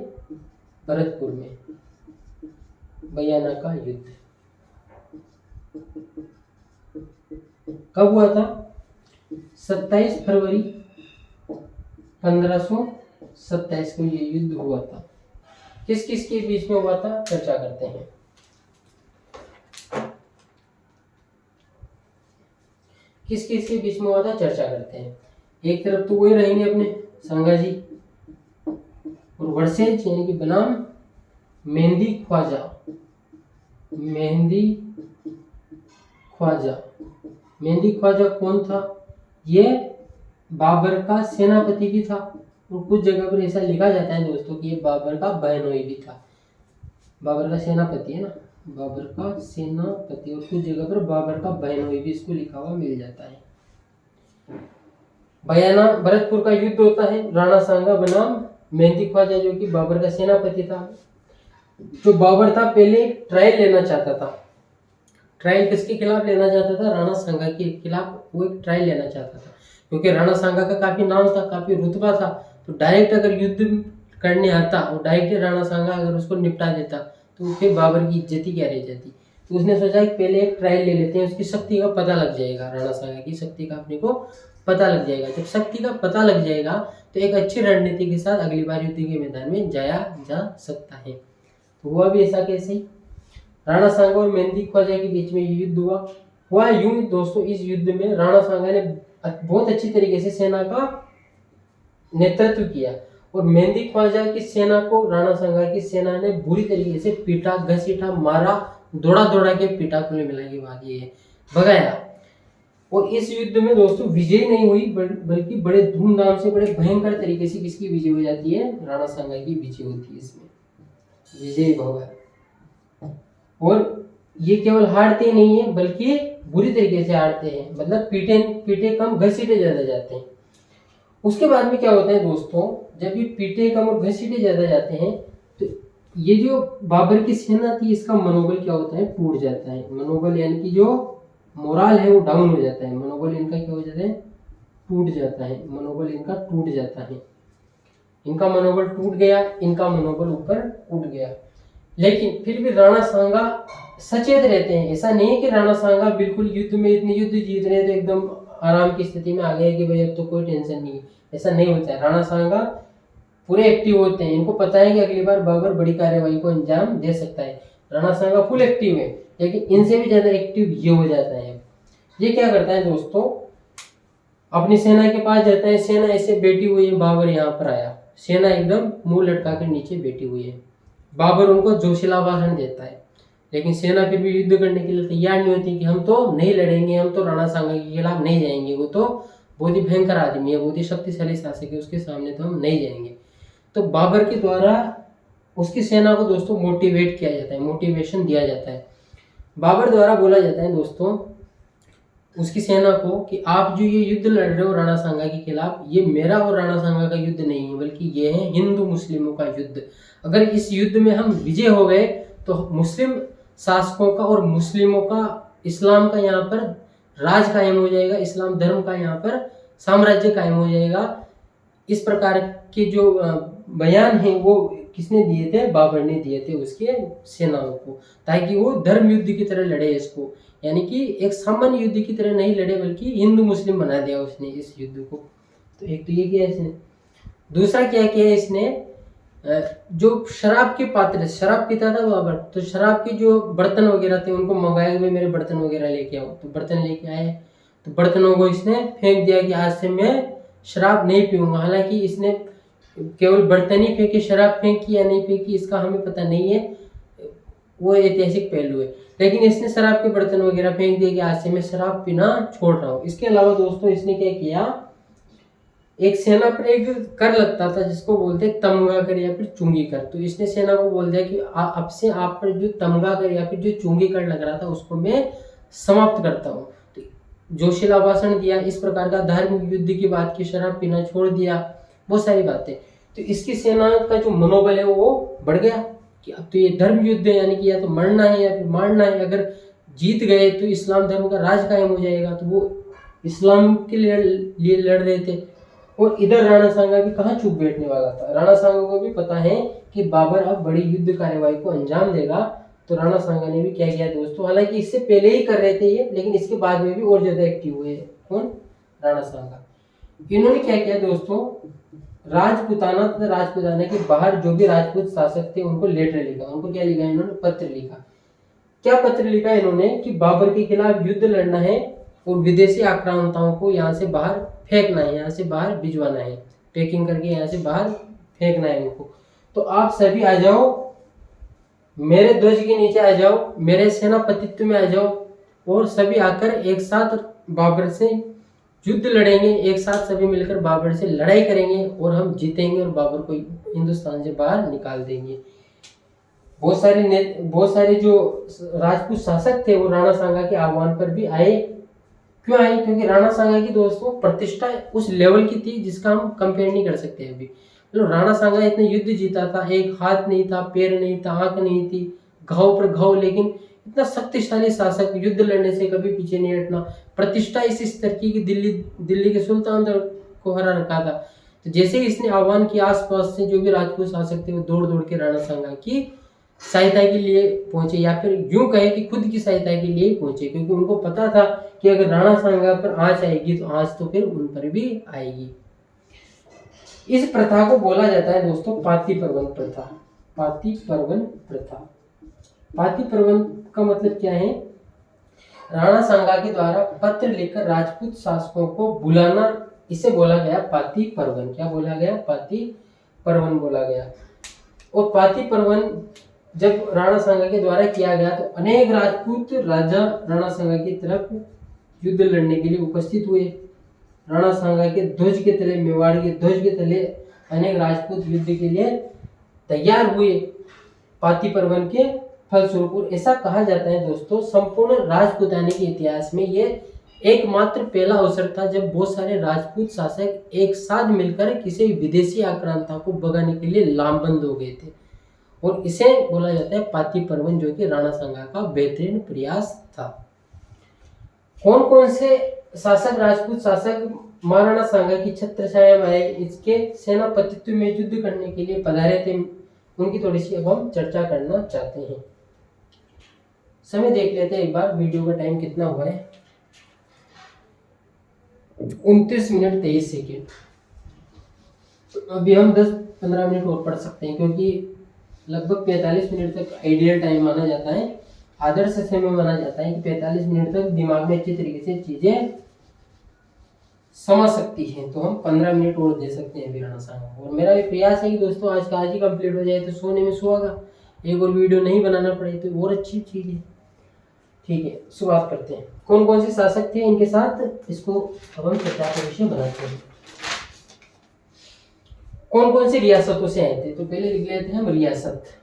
भरतपुर में। बयाना का युद्ध कब हुआ था? 27 फरवरी 1527 को ये युद्ध हुआ था। किस किस के बीच में हुआ था, चर्चा करते हैं। किस किस के बीच में हुआ था, चर्चा करते हैं। एक तरफ तो वही रहेंगे अपने सांगा जी, और वर्सेज यानी कि बनाम मेहंदी ख्वाजा। मेहंदी ख्वाजा, मेहंदी ख्वाजा कौन था? ये बाबर का सेनापति भी था, और कुछ जगह पर ऐसा लिखा जाता है दोस्तों कि ये बाबर का बहनोई भी था। बाबर का सेनापति है ना, बाबर का सेनापति, और कुछ जगह पर बाबर का बहनोई भी इसको लिखा हुआ मिल जाता है। बयाना भरतपुर का युद्ध होता है, राणा सांगा बनाम मेहंदी ख्वाजा जो कि बाबर का सेनापति था। जो बाबर था पहले ट्रायल लेना चाहता था। ट्रायल किसके खिलाफ लेना चाहता था? राणा सांगा के खिलाफ वो एक ट्रायल लेना चाहता था, क्योंकि राणा सांगा का काफी नाम था, काफी रुतबा था। तो डायरेक्ट अगर युद्ध करने आता और डायरेक्ट राणा सांगा अगर उसको निपटा देता तो फिर बाबर की इज्जत ही क्या रह जाती। तो उसने सोचा कि पहले एक ट्रायल ले लेते हैं, उसकी शक्ति का पता लग जाएगा, राणा सांगा की शक्ति का अपने को पता लग जाएगा। जब शक्ति का पता लग जाएगा तो एक अच्छी रणनीति के साथ अगली बार युद्ध के मैदान में जाया जा सकता है। तो हुआ भी ऐसा कैसे? राणा सांगा और मेहंदी ख्वाजा के बीच में युद्ध हुआ यूं दोस्तों। इस युद्ध में राणा सांगा ने बहुत अच्छी तरीके से सेना का नेतृत्व किया, और मेहंदी ख्वाजा की सेना को राणा सांगा की सेना ने बुरी तरीके से पीटा, घसीटा, मारा, दौड़ा के पीटा। कुल मिला के बात ये है, भगाया। और इस युद्ध में दोस्तों विजय नहीं हुई, बल्कि बड़े धूमधाम से, बड़े भयंकर तरीके से किसकी विजय हो जाती है? राणा सांगा की विजय होती है। इसमें विजय भव है, और ये केवल हारते नहीं है बल्कि बुरी तरीके से हारते हैं, मतलब पीटे कम, घसीटे ज्यादा जाते हैं। उसके बाद में क्या होता है दोस्तों, जब ये पीटे कम और घसीटे ज्यादा जाते हैं तो ये जो बाबर की सेना थी इसका मनोबल क्या होता है? टूट जाता है। मनोबल यानी कि जो मोराल है वो डाउन हो जाता है। मनोबल इनका क्या हो जाता है? टूट जाता है। मनोबल इनका टूट जाता है। इनका मनोबल टूट गया, इनका मनोबल ऊपर उठ गया। लेकिन फिर भी राणा सांगा सचेत रहते हैं। ऐसा नहीं है कि राणा सांगा बिल्कुल युद्ध में इतने युद्ध जीत रहे तो एकदम आराम की स्थिति में आ गए कि भाई अब तो कोई टेंशन नहीं है। ऐसा नहीं होता है। राणा सांगा पूरे एक्टिव होते हैं। इनको पता है कि अगली बार बाबर बड़ी कार्रवाई को अंजाम दे सकता है। राणा सांगा फुल एक्टिव है, लेकिन इनसे भी ज्यादा एक्टिव ये हो जाता है। ये क्या करता है दोस्तों, अपनी सेना के पास जाता है। सेना ऐसे बैठी हुई है, बाबर यहाँ पर आया, सेना एकदम मुंह लटका कर नीचे बैठी हुई है। बाबर उनको जोशीला भाषण देता है, लेकिन सेना फिर भी युद्ध करने के लिए तैयार नहीं होती कि हम तो नहीं लड़ेंगे, हम तो राणा सांगा के खिलाफ नहीं जाएंगे, वो तो बहुत ही भयंकर आदमी है, बहुत ही शक्तिशाली शासक है, उसके सामने तो हम नहीं जाएंगे। तो बाबर के द्वारा उसकी सेना को दोस्तों मोटिवेट किया जाता है, मोटिवेशन दिया जाता है। बाबर द्वारा बोला जाता है दोस्तों उसकी सेना को कि आप जो ये युद्ध लड़ रहे हो राणा सांगा के खिलाफ, ये मेरा और राणा सांगा का युद्ध नहीं है, बल्कि ये है हिंदू मुस्लिमों का युद्ध। अगर इस युद्ध में हम विजय हो गए तो मुस्लिम शासकों का और मुस्लिमों का, इस्लाम का यहाँ पर राज कायम हो जाएगा, इस्लाम धर्म का यहाँ पर साम्राज्य कायम हो जाएगा। इस प्रकार के जो बयान है वो किसने दिए थे? बाबर ने दिए थे उसके सेनाओं को, ताकि वो धर्म युद्ध की तरह लड़े इसको, यानी कि एक सामान्य युद्ध की तरह नहीं लड़े, बल्कि हिंदू मुस्लिम बना दिया उसने इस युद्ध को। तो एक तो ये किया इसने। दूसरा क्या किया इसने, जो शराब के पात्र, शराब पीता था बाबर, तो शराब के जो बर्तन वगैरह थे उनको मंगाए हुए, मेरे बर्तन वगैरह लेके आओ। तो बर्तन लेके आए, तो बर्तनों को इसने फेंक दिया कि आज से मैं शराब नहीं पीऊंगा। हालांकि इसने केवल बर्तन ही फेंके, शराब फेंकी या नहीं फेंकी इसका हमें पता नहीं है, वो ऐतिहासिक पहलू है, लेकिन इसने शराब के बर्तन वगैरह फेंक दिए कि आज से मैं शराब पीना छोड़ रहा हूँ। इसके अलावा दोस्तों इसने क्या किया, एक सेना पर एक कर लगता था जिसको बोलते तमगा कर या फिर चुंगी कर। तो इसने सेना को बोल दिया कि अब से आप पर जो तमगा कर या फिर जो चुंगी कर लग रहा था उसको मैं समाप्त करता हूँ। तो जोशीला भाषण दिया, इस प्रकार का धार्मिक युद्ध की बात की, शराब पीना छोड़ दिया, बहुत सारी बातें। तो इसकी सेना का जो मनोबल है वो बढ़ गया कि अब तो ये धर्म युद्ध है, यानी कि या तो मरना है या फिर मारना है। अगर जीत गए तो इस्लाम धर्म का राज कायम हो जाएगा। तो वो इस्लाम के लिए लड़ रहे थे। और इधर राणा सांगा भी कहाँ चुप बैठने वाला था। राणा सांगा को भी पता है कि बाबर अब बड़ी युद्ध कार्यवाही को अंजाम देगा। तो राणा सांगा ने भी क्या किया दोस्तों, हालांकि इससे पहले ही कर रहे थे ये, लेकिन इसके बाद में भी और ज्यादा एक्टिव हुए। कौन? राणा सांगा। इन्होंने क्या किया दोस्तों, राजपुताना तथा राजपुताना के बाहर जो भी राजपूत शासक थे उनको लेटर लिखा। उनको क्या लिखा इन्होंने? पत्र लिखा। क्या पत्र लिखा इन्होंने कि बाबर के खिलाफ युद्ध लड़ना है और विदेशी आक्रांताओं को यहाँ से बाहर फेंकना है, यहाँ से बाहर भिजवाना है, पैकिंग करके यहाँ से बाहर फेंकना है उनको। तो आप सभी आ जाओ, मेरे ध्वज के नीचे आ जाओ, मेरे सेनापतित्व में आ जाओ, और सभी आकर एक साथ बाबर से युद्ध लड़ेंगे, एक साथ सभी मिलकर बाबर से लड़ाई करेंगे और हम जीतेंगे और बाबर को हिंदुस्तान से बाहर निकाल देंगे। बहुत सारे जो राजपूत शासक थे वो राणा सांगा के आह्वान पर भी आए। क्यों आए? क्योंकि राणा सांगा की दोस्तों प्रतिष्ठा उस लेवल की थी जिसका हम कंपेयर नहीं कर सकते अभी। मतलब राणा सांगा इतने युद्ध जीता था, एक हाथ नहीं था, पैर नहीं था, आंख नहीं थी, घाव पर घाव, लेकिन इतना शक्तिशाली शासक, युद्ध लड़ने से कभी पीछे नहीं हटना, प्रतिष्ठा इस स्तर की कि दिल्ली के सुल्तान को हरा रखा था। तो जैसे ही इसने आह्वान किया, आसपास से जो भी राजपूत शासक थे वो दौड़ दौड़ के राणा सांगा की सहायता के लिए पहुंचे, या फिर यूं कहे कि खुद की सहायता के लिए पहुंचे, क्योंकि उनको पता था कि अगर राणा सांगा पर आंच आएगी तो आंच तो फिर उन पर भी आएगी। इस प्रथा को बोला जाता है दोस्तों पाती पर्वन प्रथा। पाती पर्वन प्रथा, पाती पर्वन का मतलब क्या है? राणा सांगा के द्वारा पत्र लिखकर राजपूत शासकों को बुलाना, इसे बोला गया पाती पर्वन। क्या बोला गया? पाती पर्वन बोला गया। और पाती पर्वन जब राणा सांगा के द्वारा किया गया तो अनेक राजपूत राजा राणा सांगा की तरफ युद्ध लड़ने के लिए उपस्थित हुए। राणा सांगा के ध्वज के तले, मेवाड़ के ध्वज के तले अनेक राजपूत युद्ध के लिए तैयार हुए पाती पर्वन के फलस्वरूप। ऐसा कहा जाता है दोस्तों, संपूर्ण राजपूताने के इतिहास में ये एकमात्र पहला अवसर था जब बहुत सारे राजपूत शासक एक साथ मिलकर किसी विदेशी आक्रांता को भगाने के लिए लामबंद हो गए थे, और इसे बोला जाता है पाती पर्वन, जो कि राणा सांगा का बेहतरीन प्रयास था। कौन कौन से शासक, राजपूत शासक महाराणा सांगा की छत्रछाया में आए, इसके सेनापतित्व में युद्ध करने के लिए पधारे थे, उनकी थोड़ी सी अब हम चर्चा करना चाहते हैं। समय देख लेते हैं एक बार, वीडियो का टाइम कितना हुआ है, 29 मिनट 23 सेकेंड। तो अभी हम 10-15 मिनट और पढ़ सकते हैं, क्योंकि लगभग 45 मिनट तक आइडियल टाइम माना जाता है, आदर्श समय माना जाता है कि 45 मिनट तक दिमाग में अच्छी तरीके से चीजें समझ सकती हैं। तो हम 15 मिनट और दे सकते हैं राणा सांगा को। और मेरा भी प्रयास है कि दोस्तों आज का आज ही कंप्लीट हो जाए, तो सोने में सुहागा, एक और वीडियो नहीं बनाना पड़े तो और अच्छी चीज है। ठीक है, शुरुआत करते हैं। कौन कौन से शासक थे इनके साथ, इसको अब हम चर्चा का विषय बनाते हैं। कौन कौन सी रियासतों से आए थे? तो पहले लिख लेते हैं हम रियासत।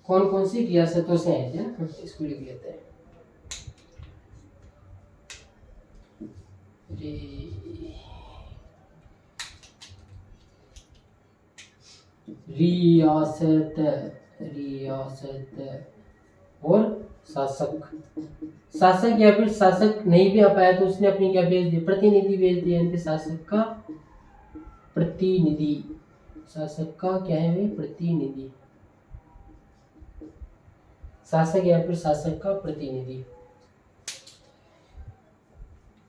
कौन कौन सी रियासतों से आए थे ना, इसको लिख लेते हैं। रियासत, रियासत और शासक। शासक या फिर शासक नहीं भी आ पाया तो उसने अपनी क्या भेज दिया? प्रतिनिधि भेज दिया। यानी कि शासक का प्रतिनिधि, शासक का क्या है भाई? प्रतिनिधि। शासक या फिर शासक का प्रतिनिधि।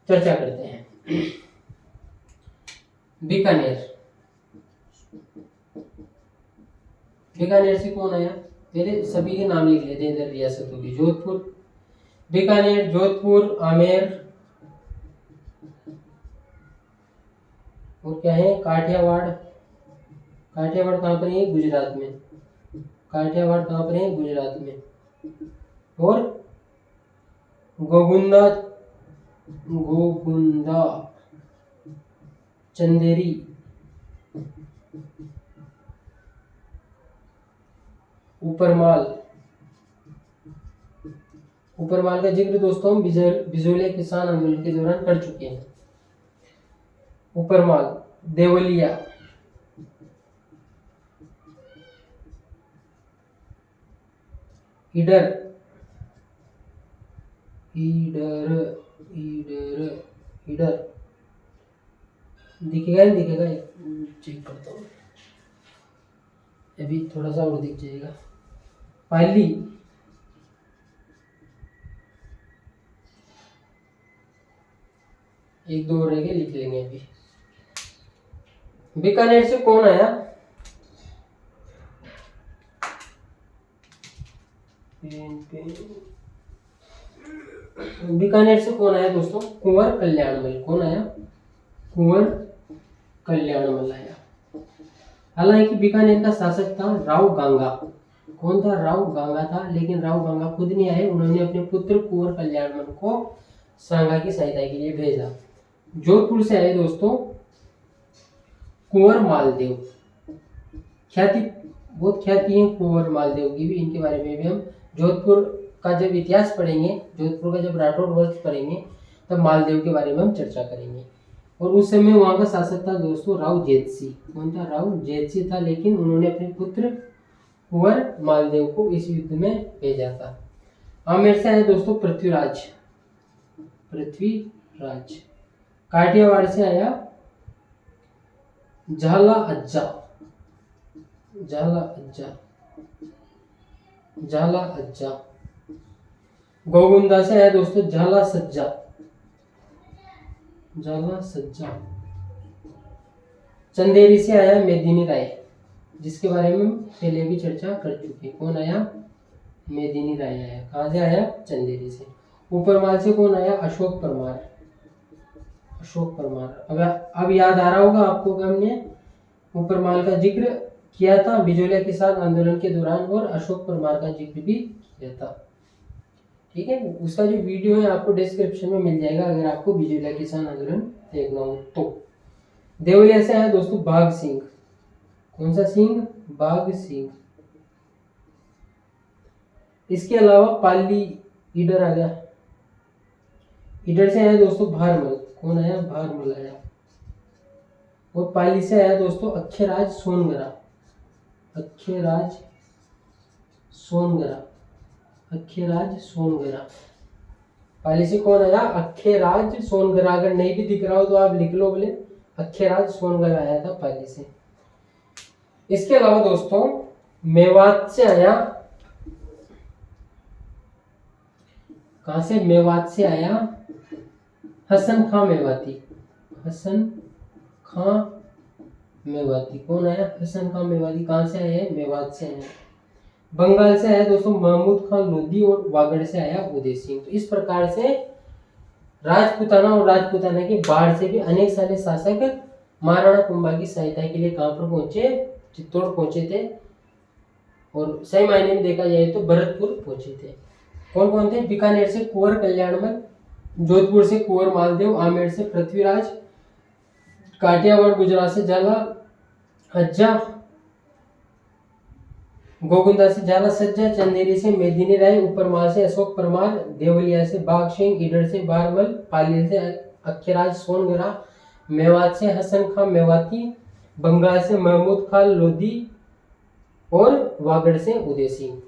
चर्चा करते हैं। बीकानेर, बीकानेर से कौन आया? पहले सभी के नाम लिख लेते हैं इधर रियासतों की। जोधपुर, बीकानेर, जोधपुर, आमेर और क्या है? काठियावाड़। काठियावाड़ कहाँ पर है? गुजरात में। काठियावाड़ कहाँ पर है? गुजरात में। और गोगुंदा, गोगुंदा, चंदेरी, ऊपरमाल। ऊपरमाल का जिक्र दोस्तों हम बिजोलिया किसान आंदोलन के दौरान कर चुके हैं। ऊपरमाल, देवलिया, ईडर, ईडर, ईडर, ईडर दिखेगा नहीं दिखेगा? चेक करता हूँ, अभी थोड़ा सा और दिख जाएगा। पाली, एक दो रह गए, लिख लेंगे अभी। बीकानेर से कौन आया? बीकानेर से कौन आया दोस्तों? कुंवर कल्याणमल। कौन आया? कुंवर कल्याणमल आया। हालांकि बीकानेर का शासक था राव गांगा। कौन था? राव गांगा था। लेकिन राव गांगा खुद नहीं आए, उन्होंने अपने पुत्र कुंवर कल्याणमल को सांगा की सहायता के लिए भेजा। जोधपुर से आए दोस्तों कुंवर मालदेव। ख्याति, बहुत ख्याति है कुंवर मालदेव की भी, इनके बारे में भी हम जोधपुर का जब इतिहास पढ़ेंगे, जोधपुर का जब राठौर वंश पढ़ेंगे, तब मालदेव के बारे में हम चर्चा करेंगे। और उस समय वहां का शासक था दोस्तों राव जेतसी। कौन था? राव जेतसी था। लेकिन उन्होंने अपने पुत्र कुंवर मालदेव को इस युद्ध में भेजा था। आमेर से आए दोस्तों पृथ्वीराज, पृथ्वीराज। काठियावाड़ से आया झाला अज्जा, झाला अज्जा, झाला अज्जा। गोगुंदा से आया दोस्तों झाला सज्जा, झाला सज्जा। चंदेरी से आया मेदिनी राय, जिसके बारे में पहले भी चर्चा कर चुके हैं। कौन आया? मेदिनी राय आया। कहां से आया? चंदेरी से। ऊपरमाल से कौन आया? अशोक परमार, अशोक परमार। अब याद आ रहा होगा आपको कि हमने ऊपरमाल का जिक्र किया था बिजोलिया किसान आंदोलन के दौरान, और अशोक परमार का जिक्र भी किया था। ठीक है, उसका जो वीडियो है आपको डिस्क्रिप्शन में मिल जाएगा अगर आपको बिजोलिया किसान आंदोलन देखना हो तो। देवलिया से आया दोस्तों बाघ सिंह। कौन सा सिंह? बाघ सिंह। इसके अलावा पाली, ईडर आ गया। ईडर से आया दोस्तों भारमल। कौन आया? भारमल आया। और पाली से आया दोस्तों अक्षराज सोनगरा, अक्षराज सोनगरा, अक्षराज सोनगरा। पाली से कौन आया? अक्षराज सोनगरा। अगर नहीं भी दिख रहा हो तो आप लिख लो, बोले अक्षराज सोनगरा आया था पाली से। इसके अलावा दोस्तों मेवात से आया, कहां से? मेवात से आया हसन खां मेवाती, हसन खां मेवाती। कौन आया? हसन खां मेवाती। कहां से आए? मेवात से आए। बंगाल से आया दोस्तों महमूद खान लोधी, और वागड़ से आया उदय सिंह। तो इस प्रकार से राजपूताना और राजपूताना के बाढ़ से भी अनेक सारे शासक महाराणा कुंभा की सहायता के लिए कहां पर पहुंचे? चित्तौड़ पहुंचे थे। और सही मायने में देखा जाए तो भरतपुर पहुंचे थे। कौन कौन थे? बीकानेर से कुंवर कल्याणमल, जोधपुर से कुंवर मालदेव, आमेर से पृथ्वीराज, काठियावाड़ गुजरात से झाला हज्जा, गोकुंदा से झाला सज्जा, चंदेरी से मेदिनी राय, उपरमाल से अशोक परमार, देवलिया से बाघ सिंह, ईडर से बारमल, पाली से अक्षराज सोनगरा, मेवात से हसन खां मेवाती, बंगाल से महमूद खान लोधी और वागड़ से उदय सिंह।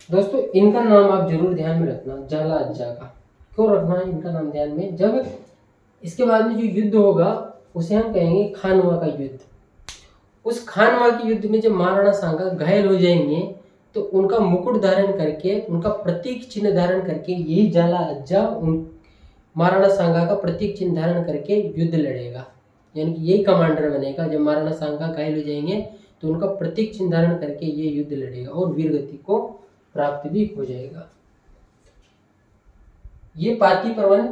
दोस्तों इनका नाम आप जरूर ध्यान में रखना, झाला अज्जा का। क्यों रखना है इनका नाम ध्यान में? जब इसके बाद में जो युद्ध होगा उसे हम कहेंगे खानवा का युद्ध। उस खानवा के युद्ध में जब महाराणा सांगा घायल हो जाएंगे तो उनका मुकुट धारण करके, उनका प्रतीक चिन्ह धारण करके यही झाला अज्जा उन महाराणा सांगा का प्रतीक चिन्ह धारण करके युद्ध लड़ेगा, यानी कि यही कमांडर बनेगा। जब महाराणा सांगा घायल हो जाएंगे तो उनका प्रतीक चिन्ह धारण करके ये युद्ध लड़ेगा और वीरगति को प्राप्त भी हो जाएगा। ये पाती प्रवन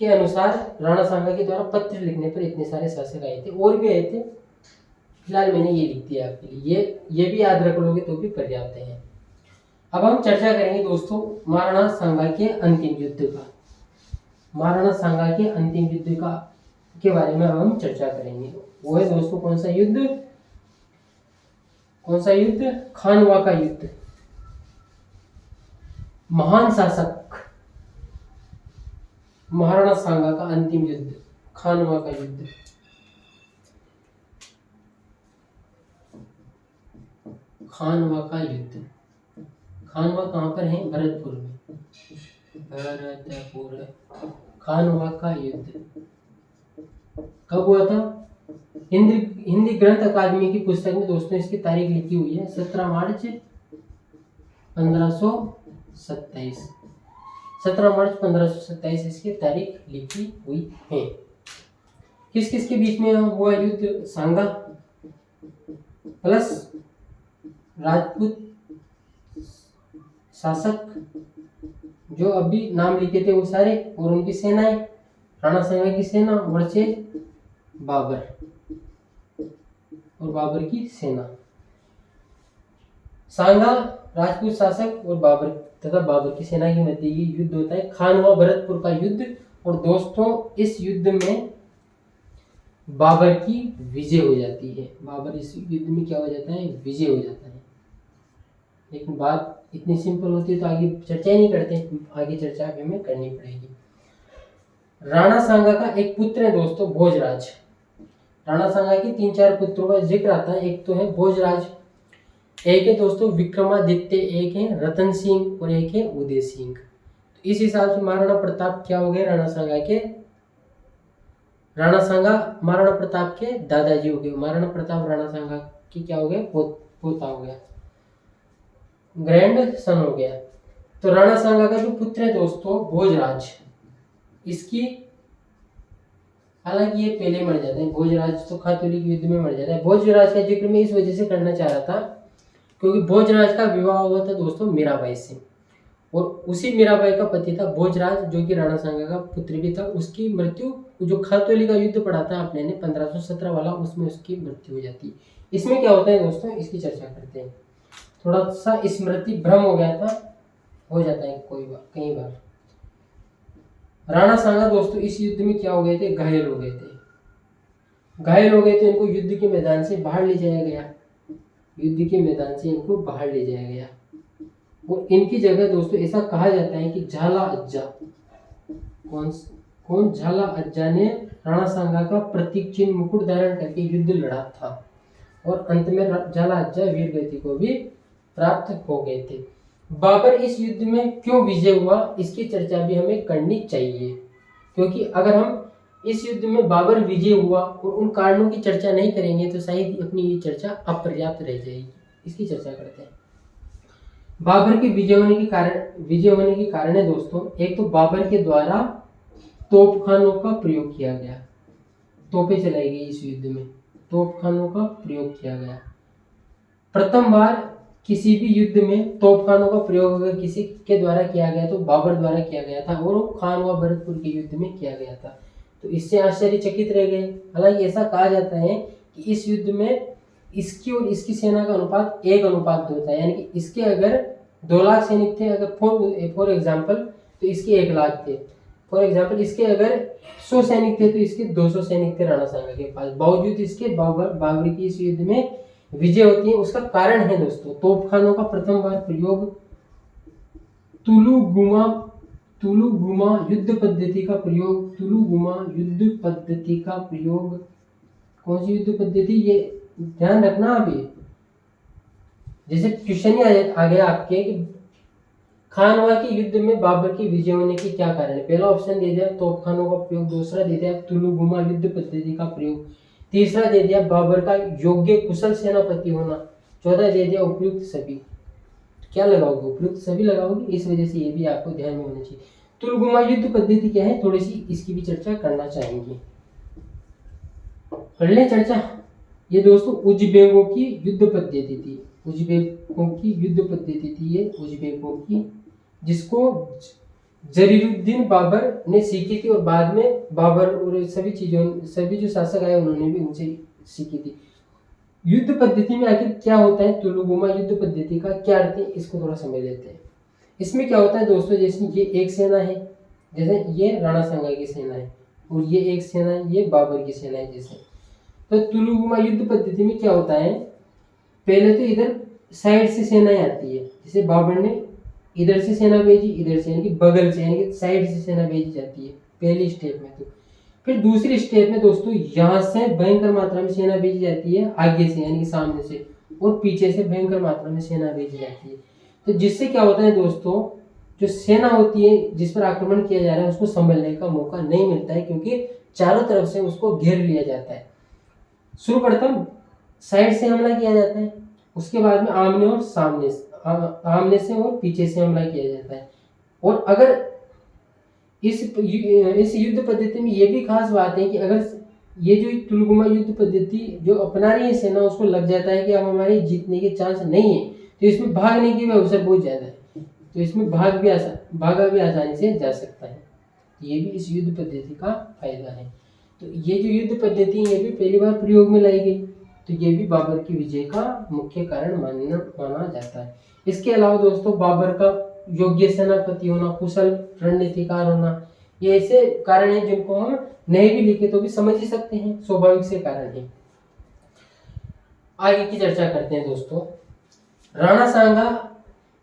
के अनुसार राणा सांगा के द्वारा पत्र लिखने पर इतने सारे शासक आए थे, और भी आए थे, फिलहाल मैंने ये लिख दिया आपके लिए। ये भी याद रख लोगे तो भी पर्याप्त है। अब हम चर्चा करेंगे दोस्तों महाराणा सांगा के अंतिम युद्ध का। महाराणा सांगा के अंतिम युद्ध का के बारे में हम चर्चा करेंगे। वो है दोस्तों कौन सा युद्ध? कौन सा युद्ध? खानवा का युद्ध। महान शासक महाराणा सांगा का अंतिम युद्ध, खानवा का युद्ध। खानवा का युद्ध। खानवा कहाँ पर है? भरतपुर में। भरतपुर। खानवा का युद्ध कब हुआ था? हिंदी ग्रंथ अकादमी की पुस्तक में दोस्तों इसकी तारीख लिखी हुई है 17 मार्च 1527। 17 मार्च 1527 इसकी तारीख लिखी हुई है। किस किस के बीच में हुआ युद्ध? सांगा प्लस राजपूत शासक जो अभी नाम लिखे थे वो सारे, और उनकी सेनाएं, राणा सांगा की सेना वर्सेस बाबर और बाबर की सेना। सांगा राजपूत शासक और बाबर तथा बाबर की सेना के मध्य ये युद्ध होता है, खानवा भरतपुर का युद्ध। और दोस्तों इस युद्ध में बाबर की विजय हो जाती है। बाबर इस युद्ध में क्या हो जाता है? विजय हो जाता है। लेकिन बात इतनी सिंपल होती है तो आगे चर्चा ही नहीं करते, आगे चर्चा हमें करनी पड़ेगी। राणा सांगा का एक पुत्र है दोस्तों भोजराज। राणा सांगा के 3-4 पुत्रों का जिक्र आता है। एक तो है भोजराज, एक है दोस्तों विक्रमादित्य, एक है रतन सिंह और एक है उदय सिंह। तो इस हिसाब से महाराणा प्रताप क्या हो गए? राणा सांगा महाराणा प्रताप के दादाजी हो गए। महाराणा प्रताप राणा सांगा की क्या हो गए? पोता हो गया, ग्रैंड सन हो गया। तो राणा सांगा का जो पुत्र है दोस्तों भोजराज, इसकी हालांकि ये पहले मर जाते हैं। भोजराज तो खातूली के युद्ध में मर जाता है। भोजराज का जिक्र मैं इस वजह से करना चाह रहा था क्योंकि भोजराज का विवाह हुआ था दोस्तों मीराबाई से, और उसी मीराबाई का पति था भोजराज जो कि राणा सांगा का पुत्र भी था। उसकी मृत्यु जो खातूली का युद्ध पड़ा था आपने 1517 वाला, उसमें उसकी मृत्यु हो जाती है। इसमें क्या होता है दोस्तों, इसकी चर्चा करते हैं। थोड़ा सा स्मृति भ्रम हो गया था, हो जाता है कई बार। राणा सांगा दोस्तों इस युद्ध में क्या हो गए थे? घायल हो गए थे। इनको युद्ध के मैदान से बाहर ले जाया गया। और इनकी जगह दोस्तों ऐसा कहा जाता है कि झाला अज्जा, कौन? झाला अज्जा ने राणा सांगा का प्रतीक चिन्ह मुकुट धारण करके युद्ध लड़ा था, और अंत में झाला अज्जा वीरगति को भी प्राप्त हो गए थे। बाबर इस युद्ध में क्यों विजय हुआ, इसकी चर्चा भी हमें करनी चाहिए, क्योंकि अगर हम इस युद्ध में बाबर विजय हुआ और उन कारणों की चर्चा नहीं करेंगे तो शायद अपनी ये चर्चा अपर्याप्त रह जाएगी। इसकी चर्चा करते हैं। बाबर के विजय होने के कारण है दोस्तों, एक तो बाबर के द्वारा तोपखानों का प्रयोग किया गया, तोपें चलाई गई इस युद्ध में, तोपखानों का प्रयोग किया गया। प्रथम बार किसी भी युद्ध में तोपखानों का प्रयोग अगर किसी के द्वारा किया गया तो बाबर द्वारा किया गया था, और वो खानवा भरतपुर के युद्ध में किया गया था। तो इससे आश्चर्यचकित रह गए। हालांकि ऐसा कहा जाता है कि इस युद्ध में इसकी और इसकी सेना का अनुपात 1:2 था, यानी कि इसके अगर 2 लाख सैनिक थे, अगर फॉर एग्जाम्पल, तो इसके 1 लाख थे। फॉर एग्जाम्पल इसके अगर 100 सैनिक थे तो इसके 200 सैनिक थे राणा सांगा के पास, बावजूद इसके बाबर की इस युद्ध में विजय होती है। उसका कारण है दोस्तों तोपखानों का प्रथम बार प्रयोग, तुलुगुमा युद्ध पद्धति का प्रयोग। तुलुगुमा युद्ध पद्धति का प्रयोग, कौन सी युद्ध पद्धति, ये ध्यान रखना। अभी जैसे क्वेश्चन ही आ गया आपके कि खानवा के युद्ध में बाबर की विजय होने के क्या कारण है। पहला ऑप्शन दे दिया तोपखानों का प्रयोग, दूसरा दे दिया तुलुगुमा युद्ध पद्धति का प्रयोग, तीसरा दे दिया बाबर का योग्य कुशल सेनापति होना, चौथा दे दिया उपयुक्त सभी। क्या लगाओगे, उपयुक्त सभी लगाओगे। इस वजह से ये भी आपको ध्यान में होना चाहिए। तुलुगुमा युद्ध पद्धति क्या है, थोड़ी सी इसकी भी चर्चा करना चाहेंगे। कर ले चर्चा। ये दोस्तों उज्बेकों की युद्ध पद्धति थी, उज्बेकों की युद्ध पद्धति थी ये उज्बेकों की, जिसको जरीरुद्दीन बाबर ने सीखी थी और बाद में बाबर और सभी जो शासक आए उन्होंने भी उनसे सीखी थी। युद्ध पद्धति में आखिर क्या होता है, तुलुगुमा युद्ध पद्धति का क्या अर्थ है, इसको थोड़ा समझ लेते हैं। इसमें क्या होता है दोस्तों, जैसे ये एक सेना है, जैसे ये राणा सांगा की सेना है और ये एक सेना है, ये बाबर की सेना है। जैसे तो तुलुगुमा युद्ध पद्धति में क्या होता है, पहले तो इधर साइड से सेनाएं आती है, जैसे बाबर ने इधर से सेना भेजी, इधर से यानी कि बगल से यानी कि साइड से सेना भेजी जाती है पहली स्टेप में। तो फिर दूसरी स्टेप में दोस्तों यहाँ से भयंकर मात्रा में सेना भेजी जाती है आगे से यानी कि सामने से, और पीछे से भयंकर मात्रा में सेना भेजी जाती है। तो जिससे क्या होता है दोस्तों, जो सेना होती है जिस पर आक्रमण किया जा रहा है उसको संभलने का मौका नहीं मिलता है, क्योंकि चारों तरफ से उसको घेर लिया जाता है। सर्वप्रथम साइड से हमला किया जाता है, उसके बाद में आमने से और पीछे से हमला किया जाता है। और अगर इस युद्ध पद्धति में ये भी खास बात है कि अगर ये जो तुलुगुमा युद्ध पद्धति जो अपना रही है सेना, उसको लग जाता है कि अब हमारे जीतने के चांस नहीं है, तो इसमें भागने की भी अवसर बहुत ज्यादा है, तो इसमें भागा भी आसानी से जा सकता है। ये भी इस युद्ध पद्धति का फायदा है। तो ये जो युद्ध पद्धति है ये भी पहली बार प्रयोग में लाई गई, तो ये भी बाबर की विजय का मुख्य कारण माना जाता है। इसके अलावा दोस्तों बाबर का योग्य सेनापति होना, कुशल रणनीतिकार होना, ये ऐसे कारण हैं जिनको हम नहीं भी लिखे तो भी समझ ही सकते हैं, स्वाभाविक से कारण है। आगे की चर्चा करते हैं दोस्तों। राणा सांगा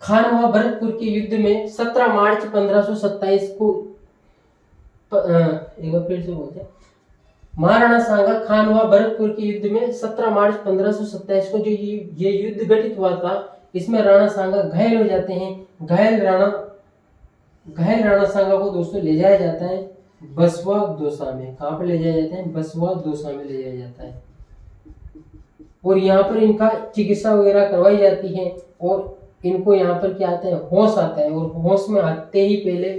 खानवा भरतपुर के युद्ध में 17 मार्च 1527 को एक बार फिर से बोलते हैं। महाराणा सांगा खानवा भरतपुर के युद्ध में 17 मार्च 1527 को जो ये युद्ध घटित हुआ था, इसमें राणा सांगा घायल हो जाते हैं। घायल राणा सांगा को दोस्तों ले जाया जाता है बसवा दौसा में। कहाँ पर ले जाया जाता है, बसवा दौसा में ले जाया जाता है, और यहाँ पर इनका चिकित्सा वगैरह करवाई जाती है। और इनको यहाँ पर क्या आता है, होश आता है, और होश में आते ही पहले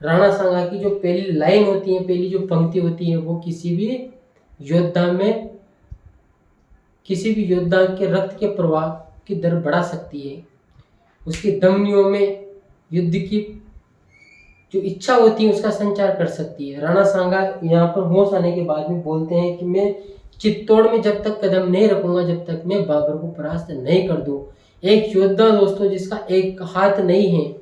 राणा सांगा की जो पहली लाइन होती है, पहली जो पंक्ति होती है, वो किसी भी योद्धा के रक्त के प्रवाह की दर बढ़ा सकती है। उसकी धमनियों में युद्ध की जो इच्छा होती है उसका संचार कर सकती है। राणा सांगा यहाँ पर होश आने के बाद में बोलते हैं कि मैं चित्तौड़ में जब तक कदम नहीं रखूंगा जब तक मैं बाबर को परास्त नहीं कर दूं। एक योद्धा दोस्तों जिसका एक हाथ नहीं है,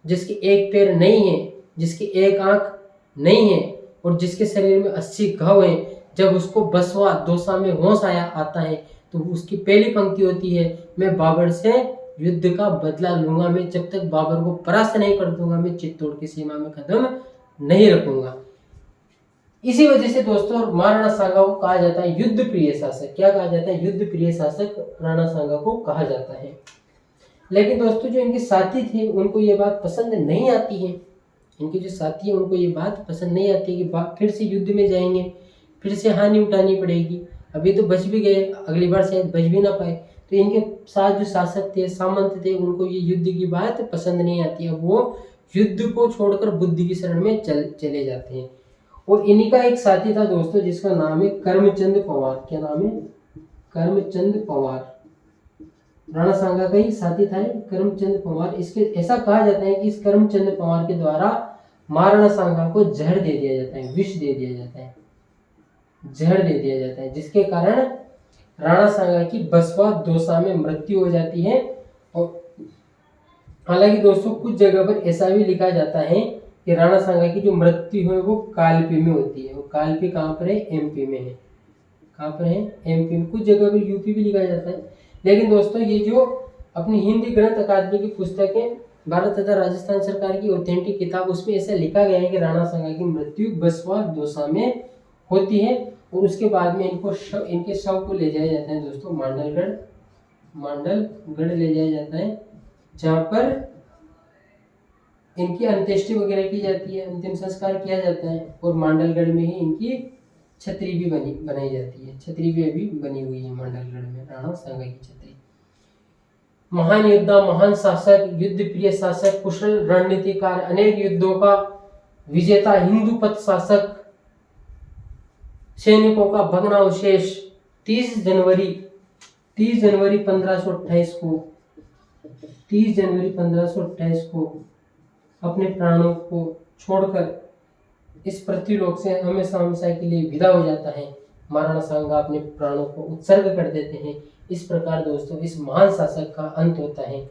जिसके एक पैर नहीं है, जिसकी एक आंख नहीं है, और जिसके शरीर में 80 घाव है, जब उसको बसवा दौसा में होश आता है तो उसकी पहली पंक्ति होती है, मैं बाबर से युद्ध का बदला लूंगा, मैं जब तक बाबर को परास्त नहीं कर दूंगा मैं चित्तौड़ की सीमा में कदम नहीं रखूंगा। इसी वजह से दोस्तों महाराणा सांगा को कहा जाता है युद्ध प्रिय शासक। क्या कहा जाता है, युद्ध प्रिय शासक राणा सांगा को कहा जाता है। लेकिन दोस्तों जो इनके साथी थे उनको ये बात पसंद नहीं आती है, इनके जो साथी है उनको ये बात पसंद नहीं आती है कि फिर से युद्ध में जाएंगे, फिर से हानि उठानी पड़ेगी, अभी तो बच भी गए, अगली बार शायद बच भी ना पाए। तो इनके साथ जो शासक थे, सामंत थे, उनको ये युद्ध की बात पसंद नहीं आती है, वो युद्ध को छोड़कर बुद्धि की शरण में चले जाते हैं। और इन्हीं का एक साथी था दोस्तों जिसका नाम है करमचंद पवार। क्या नाम है, करमचंद पवार। राणा सांगा का ही साथी था करमचंद पवार। इसके ऐसा कहा जाता है कि इस करमचंद पवार के द्वारा महाराणा सांगा को जहर दे दिया जाता है, विष दे दिया जाता है, जहर दे दिया जाता है, जिसके कारण राणा सांगा की बसवा दौसा में मृत्यु हो जाती है। और हालांकि दोस्तों कुछ जगह पर ऐसा भी लिखा जाता है कि राणा सांगा की जो मृत्यु है वो कालपी में होती है। वो कालपी कहाँ पर है? एमपी में है। कहाँ पर है? एमपी में। कुछ जगह पर यूपी भी लिखा जाता है, लेकिन दोस्तों ये जो अपनी हिंदी ग्रंथ अकादमी की पुस्तक है, भारत तथा राजस्थान सरकार की ऑथेंटिक किताब, उसमें ऐसा लिखा गया है कि राणा सांगा की मृत्यु बसवा दौसा में होती है और उसके बाद में इनके शव को ले जाया जाता है दोस्तों मांडलगढ़ ले जाया जाता है, जहाँ पर इनकी अंत्येष्टि वगैरह की जाती है, अंतिम संस्कार किया जाता है। और मांडलगढ़ में ही इनकी छतरी भी बनाई जाती है। छतरी भी अभी बनी हुई है मांडलगढ़ में, राणा सांगा की छतरी। महान योद्धा, महान शासक, युद्ध प्रिय शासक, कुशल रणनीतिकार, अनेक युद्धों का विजेता, हिंदू पथ शासक, सैनिकों का भग्नावशेष, 30 जनवरी 1528 को अपने प्राणों को छोड़कर इस पृथ्वीलोक से हमेशा हमेशा के लिए विदा हो जाता है। महाराणा सांगा अपने प्राणों को उत्सर्ग कर देते हैं। इस प्रकार दोस्तों इस महान शासक का अंत होता है।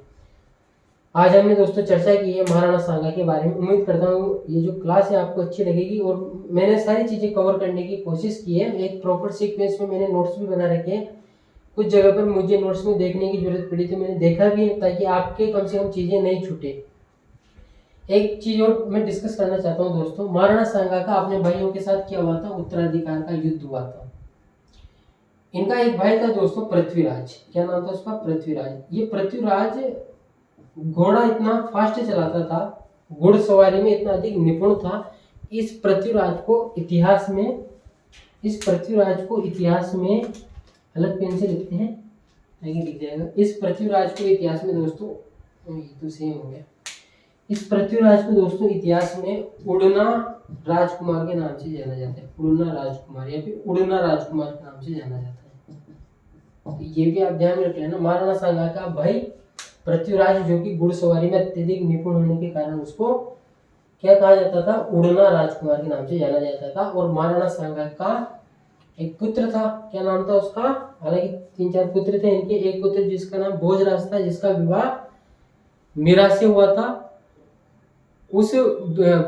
आज हमने दोस्तों चर्चा की है महाराणा सांगा के बारे में। उम्मीद करता हूँ ये जो क्लास है आपको अच्छी लगेगी और मैंने सारी चीज़ें कवर करने की कोशिश की है। एक प्रॉपर सीक्वेंस में मैंने नोट्स भी बना रखे हैं। कुछ जगह पर मुझे नोट्स में देखने की जरूरत पड़ी तो मैंने देखा भी है, ताकि आपके कम से कम चीज़ें नहीं छूटे। एक चीज और मैं डिस्कस करना चाहता हूँ दोस्तों, महाराणा सांगा का अपने भाइयों के साथ क्या हुआ था? उत्तराधिकार का युद्ध हुआ था। इनका एक भाई था दोस्तों पृथ्वीराज। क्या नाम था उसका? पृथ्वीराज। ये पृथ्वीराज घोड़ा इतना फास्ट चलाता था, घुड़सवारी में इतना अधिक निपुण था। इस पृथ्वीराज को इतिहास में अलग पेन से लिखते हैं, आगे लिख जाएगा। इस पृथ्वीराज को इतिहास में दोस्तों, तो सेम हो गया। इस पृथ्वीराज को दोस्तों इतिहास में उड़ना राजकुमार के नाम से जाना जाता है। उड़ना राजकुमार या फिर उड़ना राजकुमार के नाम से जाना जाता है। तो ये भी आप ध्यान में रख लेना। महाराणा सांगा का भाई पृथ्वीराज, जो कि घुड़सवारी में अत्यधिक निपुण होने के कारण उसको क्या कहा जाता था? उड़ना राजकुमार के नाम से जाना जाता था। और महाराणा सांगा का एक पुत्र था। क्या नाम था उसका? हालांकि 3-4 पुत्र थे इनके। एक पुत्र जिसका नाम भोजराज था, जिसका विवाह मीरा से हुआ था। उस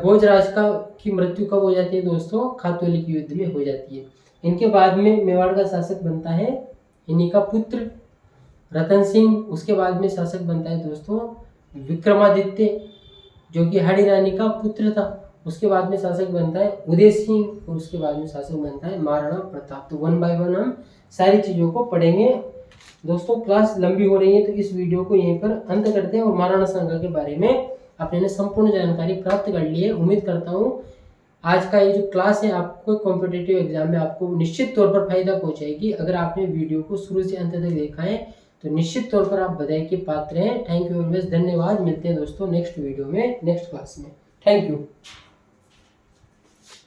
भोजराज की मृत्यु कब हो जाती है दोस्तों? खातौली के युद्ध में हो जाती है। इनके बाद में मेवाड़ का शासक बनता है इन्हीं का पुत्र रतन सिंह। उसके बाद में शासक बनता है दोस्तों विक्रमादित्य, जो कि हाड़ी रानी का पुत्र था। उसके बाद में शासक बनता है उदय सिंह और उसके बाद में शासक बनता है महाराणा प्रताप। तो 1 बाय 1 हम सारी चीज़ों को पढ़ेंगे दोस्तों। क्लास लंबी हो रही है तो इस वीडियो को यहीं पर अंत करते हैं और महाराणा सांगा के बारे में आपने संपूर्ण जानकारी प्राप्त कर ली है। उम्मीद करता हूँ आज का ये जो क्लास है आपको कॉम्पिटिटिव एग्जाम में आपको निश्चित तौर पर फायदा पहुंचाएगी। अगर आपने वीडियो को शुरू से अंत तक देखा है तो निश्चित तौर पर आप बधाई के पात्र हैं। थैंक यू वेरी मच, धन्यवाद। मिलते हैं दोस्तों नेक्स्ट वीडियो में, नेक्स्ट क्लास में। Thank you.